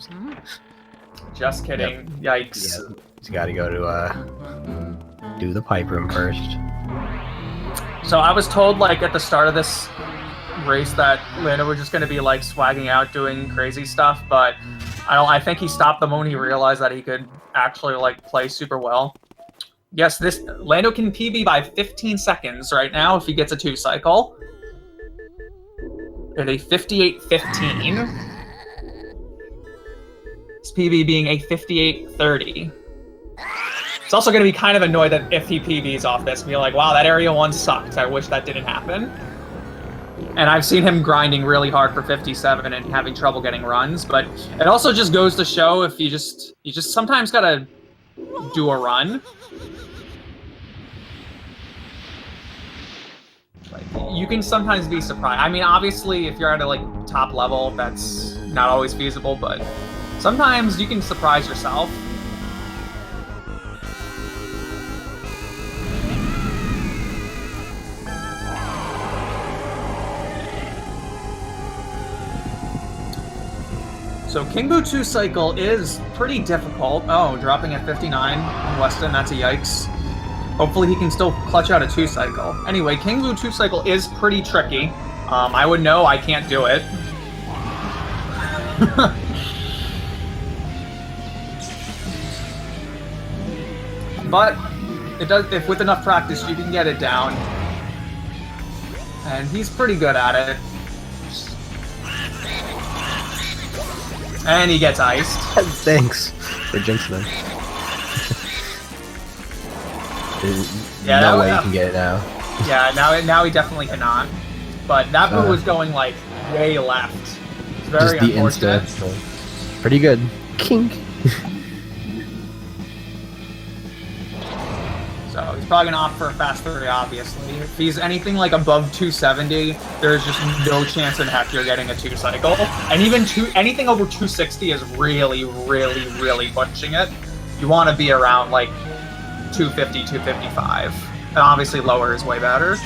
Just kidding. Yep. Yikes. Yeah. You gotta go to, do the pipe room first. So I was told, like, at the start of this race that Lando was just gonna be, like, swagging out, doing crazy stuff, but I think he stopped the moment he realized that he could actually, like, play super well. Yes, this Lando can PB by 15 seconds right now if he gets a 2 cycle. At a 58.15. His PB being a 58.30. It's also going to be kind of annoyed that if he PBs off this, be like, wow, that area 1 sucked. I wish that didn't happen. And I've seen him grinding really hard for 57 and having trouble getting runs, but it also just goes to show if you just sometimes gotta do a run. You can sometimes be surprised. I mean, obviously, if you're at a top level, that's not always feasible, but sometimes you can surprise yourself. So King Boo 2 cycle is pretty difficult. Oh, dropping at 59 on Weston, that's a yikes. Hopefully he can still clutch out a 2 cycle. Anyway, King Boo 2 cycle is pretty tricky. I would know I can't do it. But it does, if with enough practice you can get it down. And he's pretty good at it. And he gets iced. Thanks for jinxing him. Yeah, no way you can get it now. Yeah, now he definitely cannot. But that Boo was going way left. It's very just the unfortunate. insta. Pretty good. Kink. So he's probably gonna opt for a fast 3, obviously. If he's anything above 270, there's just no chance in heck you're getting a 2 cycle. And even anything over 260 is really, really, really pushing it. You want to be around 250, 255. And obviously lower is way better.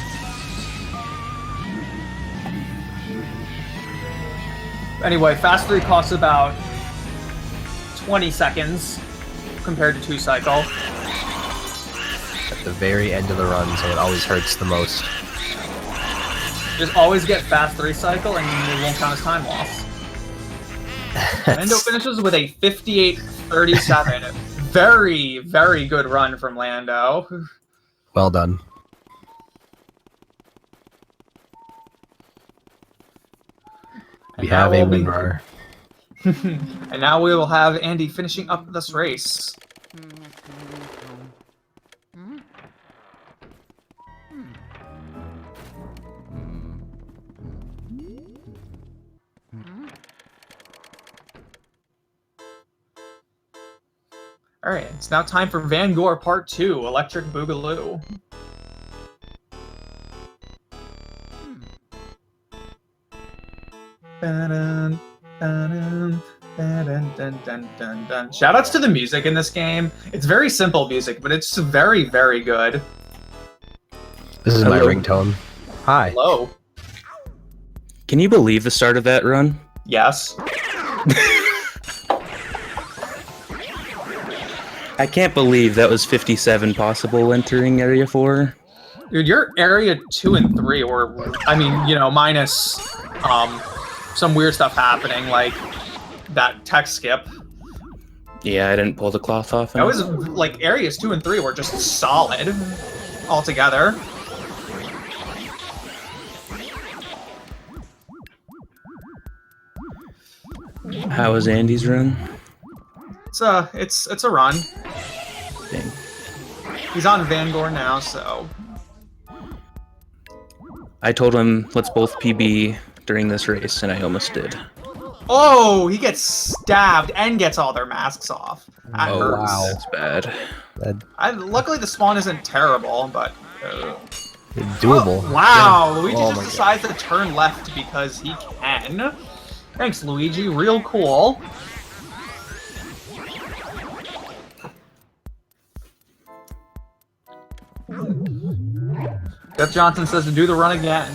Anyway, fast 3 costs about 20 seconds compared to 2 cycle. At the very end of the run, so it always hurts the most. Just always get fast 3 cycle and it won't count as time loss. Lando finishes with a 58.37. Very, very good run from Lando. Well done. We have a winner. And now we will have Andy finishing up this race. Alright, it's now time for Van Gogh Part 2, Electric Boogaloo. Shoutouts to the music in this game. It's very simple music, but it's very, very good. This is my ringtone. Hi. Hello. Can you believe the start of that run? Yes. I can't believe that was 57 possible entering Area 4. Dude, your area 2 and 3 were, I mean, you know, minus some weird stuff happening, like that tech skip. Yeah, I didn't pull the cloth off. That was, like, areas 2 and 3 were just solid altogether. How was Andy's run? It's a run. Dang. He's on Vanguard now, so... I told him, let's both PB during this race, and I almost did. Oh, he gets stabbed and gets all their masks off. That hurts. Wow. That's bad. Luckily, the spawn isn't terrible, but... Doable. Oh, wow, Yeah. Luigi Oh just my decides to turn left because he can. Thanks, Luigi. Real cool. Jeff Johnson says to do the run again.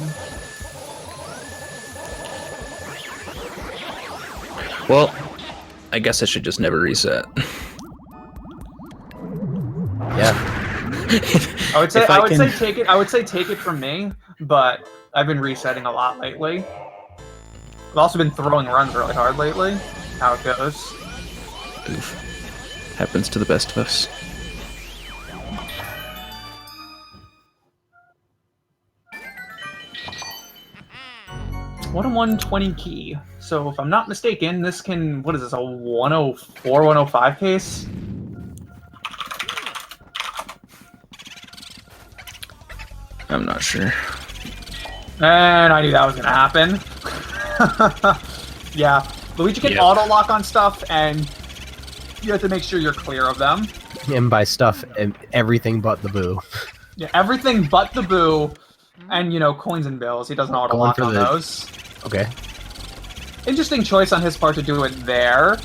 Well, I guess I should just never reset. Yeah. I would say If I I would can- say take it. I would say take it from me, but I've been resetting a lot lately. I've also been throwing runs really hard lately. How it goes. Oof. Happens to the best of us. What a 120 key. So if I'm not mistaken, this can, what is this, a 104, 105 case? I'm not sure. And I knew that was gonna happen. Yeah, Luigi can Yep. auto lock on stuff, and you have to make sure you're clear of them. And by stuff, everything but the boo. Yeah, everything but the boo, and you know, coins and bills. He doesn't auto Going lock for on the- those. Okay. Interesting choice on his part to do it there.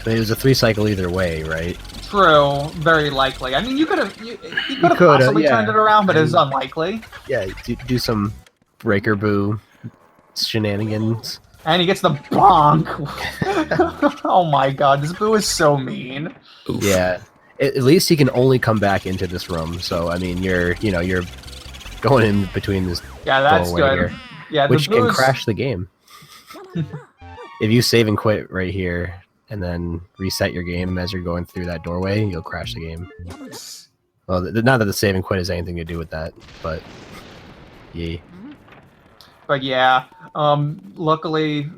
But it was a 3 cycle either way, right? True, very likely. I mean, you could have, he could have coulda, possibly yeah. turned it around, but it was unlikely. Yeah, do some breaker boo shenanigans. And he gets the bonk. Oh my god, this boo is so mean. Oof. Yeah. At least he can only come back into this room. So I mean, you're going in between this Yeah, that's doorway good. here, Yeah, the which can boo's- crash the game. If you save and quit right here and then reset your game as you're going through that doorway, you'll crash the game. Well, not that the save and quit has anything to do with that, but yeah. But yeah, luckily,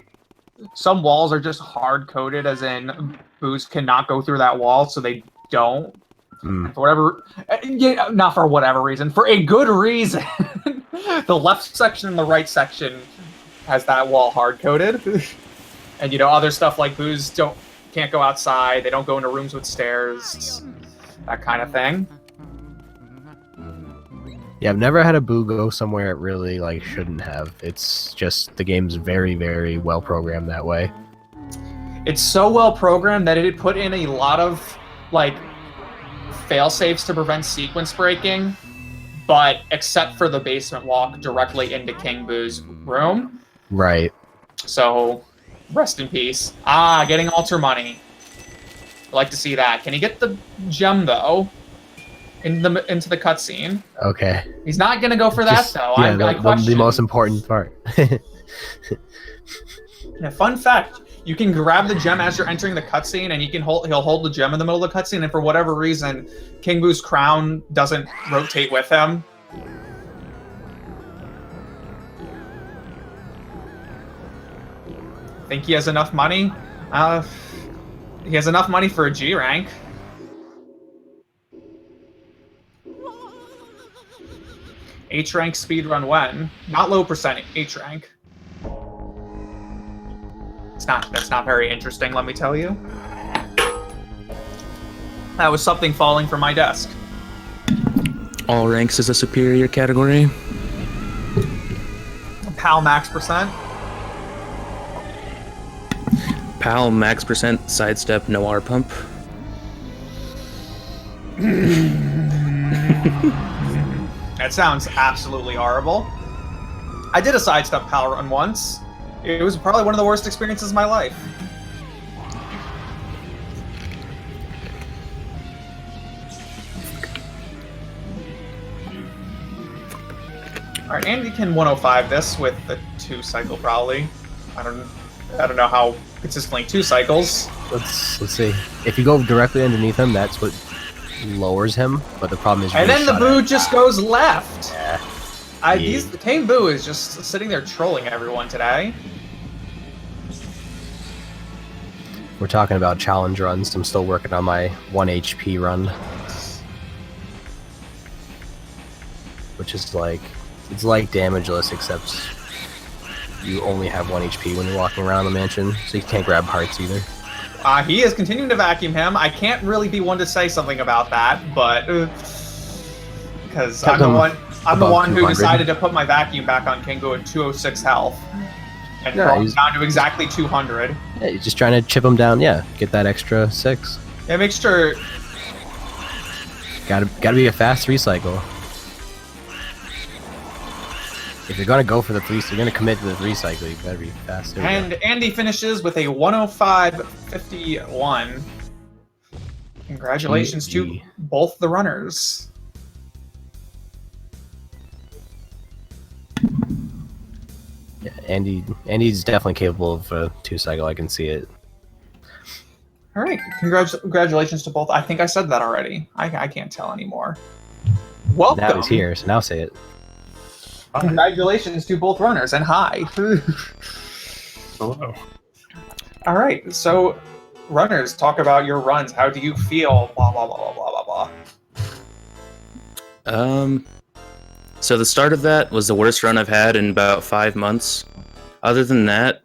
some walls are just hard-coded, as in boos cannot go through that wall, so they don't. Mm. For whatever, yeah, not for whatever reason, for a good reason. The left section and the right section has that wall hard-coded. And you know, other stuff like boos can't go outside, they don't go into rooms with stairs, that kind of thing. Yeah, I've never had a boo go somewhere it really shouldn't have. It's just the game's very, very well programmed that way. It's so well programmed that it put in a lot of fail safes to prevent sequence breaking, but except for the basement walk directly into King Boo's room. Right. So rest in peace. Ah, getting altar money. I'd like to see that. Can he get the gem though? Into the cutscene. Okay. He's not gonna go for that Just- though. Yeah, I the question. most important part. Yeah, fun fact: you can grab the gem as you're entering the cutscene, and he'll hold the gem in the middle of the cutscene, and for whatever reason, King Boo's crown doesn't rotate with him. Think he has enough money? He has enough money for a G rank. H rank speedrun when? Not low percent H rank. That's not very interesting, let me tell you. That was something falling from my desk. All ranks is a superior category. PAL max percent. PAL max percent sidestep no R pump. That sounds absolutely horrible. I did a sidestep PAL run once. It was probably one of the worst experiences of my life. All right, Andy can 105 this with the 2 cycle probably. I don't know how consistently 2 cycles. Let's see. If you go directly underneath him, that's what lowers him. But the problem is, and then the boo just goes left. Yeah. The King Boo is just sitting there trolling everyone today. We're talking about challenge runs. I'm still working on my 1 HP run, which is like, it's like damageless, except you only have 1 HP when you're walking around the mansion, so you can't grab hearts either. He is continuing to vacuum him. I can't really be one to say something about that, but because I'm the one who decided to put my vacuum back on King Boo at 206 health and brought him down to exactly 200. Yeah, you're just trying to chip him down. Yeah, get that extra 6. Yeah, make sure. Gotta be a fast recycle. If you're gonna go for the 3, so you're gonna commit to the 3 cycle, you better be fast. And Andy finishes with a 105.51. Congratulations to both the runners. Yeah, Andy's definitely capable of a 2 cycle. I can see it. All right, congratulations to both. I think I said that already. I can't tell anymore. Welcome. Now he's here, so now say it. Congratulations to both runners, and hi. Hello. All right, so runners, talk about your runs. How do you feel? Blah blah blah blah blah blah blah. So the start of that was the worst run I've had in about 5 months. Other than that,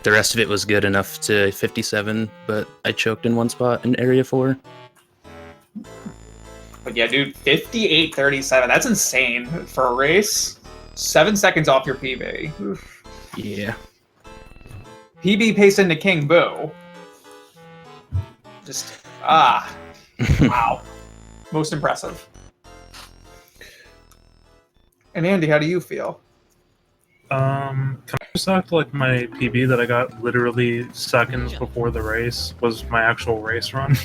the rest of it was good enough to 57, but I choked in one spot in Area 4. But yeah, dude, 58.37. That's insane for a race. 7 seconds off your PB. Oof. Yeah. PB pace into King Boo. Just, wow. Most impressive. And Andy, how do you feel? Can I just act like my PB that I got literally seconds before the race was my actual race run?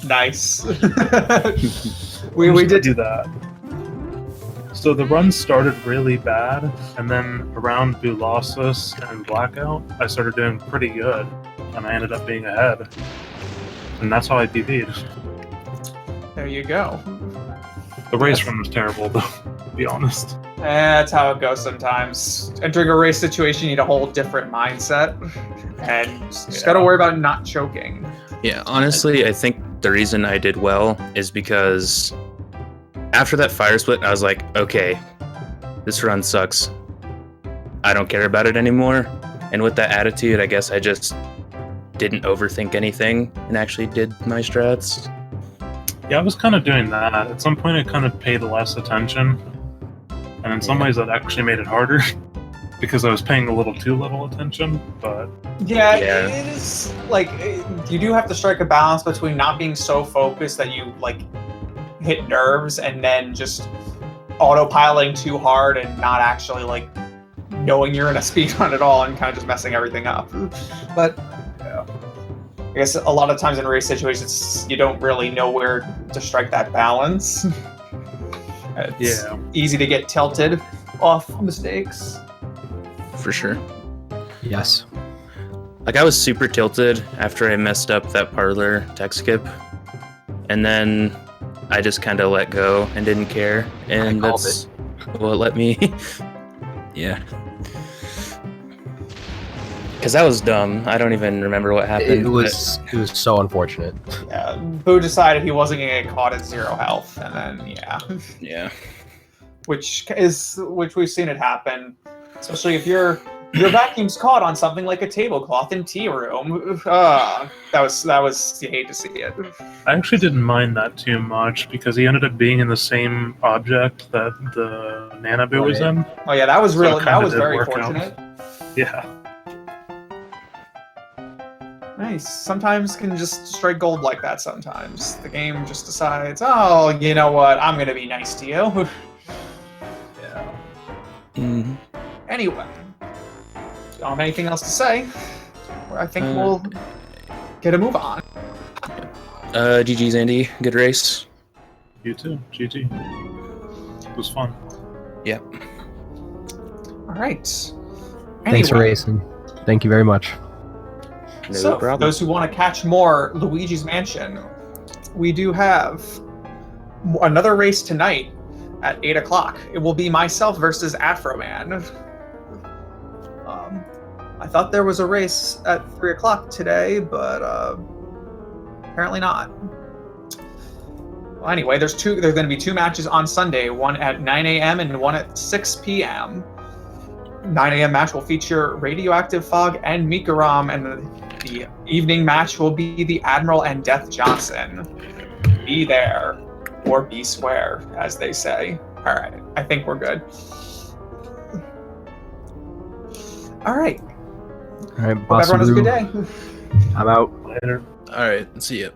Nice. we did do that. So the run started really bad, and then around Bulosis and Blackout, I started doing pretty good, and I ended up being ahead. And that's how I PB'd. There you go. The race run was terrible, though, to be honest. That's how it goes sometimes. Entering a race situation, you need a whole different mindset. And just gotta worry about not choking. Yeah, honestly, I think the reason I did well is because after that fire split, I was like, okay, this run sucks. I don't care about it anymore. And with that attitude, I guess I just didn't overthink anything and actually did my strats. Yeah, I was kind of doing that. At some point, I kind of paid less attention. And in some ways, that actually made it harder. Because I was paying a little too little attention, but... Yeah, it is, like, you do have to strike a balance between not being so focused that you, like, hit nerves and then just autopiloting too hard and not actually, like, knowing you're in a speedrun at all and kind of just messing everything up. But, yeah. I guess a lot of times in race situations, you don't really know where to strike that balance. It's easy to get tilted off mistakes. For sure. Yes. Like, I was super tilted after I messed up that parlor tech skip. And then I just kind of let go and didn't care. And that's what let me... Yeah. Because that was dumb. I don't even remember what happened. It was so unfortunate. Yeah, Boo decided he wasn't going to get caught at 0 health, and then, Yeah. Which we've seen it happen. Especially if your vacuum's caught on something like a tablecloth in tea room. That was you hate to see it. I actually didn't mind that too much because he ended up being in the same object that the Nanaboo was in. Oh yeah, that was So really that was did very work out. fortunate. Yeah. Nice. Sometimes can just strike gold like that. Sometimes the game just decides, oh, you know what? I'm gonna be nice to you. Yeah. Mm-hmm. Anyway, don't have anything else to say. I think we'll get a move on. GG's, Andy. Good race. You too. GG. It was fun. Yep. All right. Thanks for Anyway, racing. Thank you very much. No so for problem. those who want to catch more Luigi's Mansion, we do have another race tonight at 8 o'clock. It will be myself versus Afroman. I thought there was a race at 3 o'clock today, but apparently not. Well, anyway, there's going to be 2 matches on Sunday, one at 9 a.m. and one at 6 p.m. 9 a.m. match will feature Radioactive Fog and Mikaram, and the evening match will be the Admiral and Death Johnson. Be there, or be square, as they say. All right, I think we're good. All right. All right, Hope Boss everyone has a good Brew. day. I'm out. Later. All right. See ya.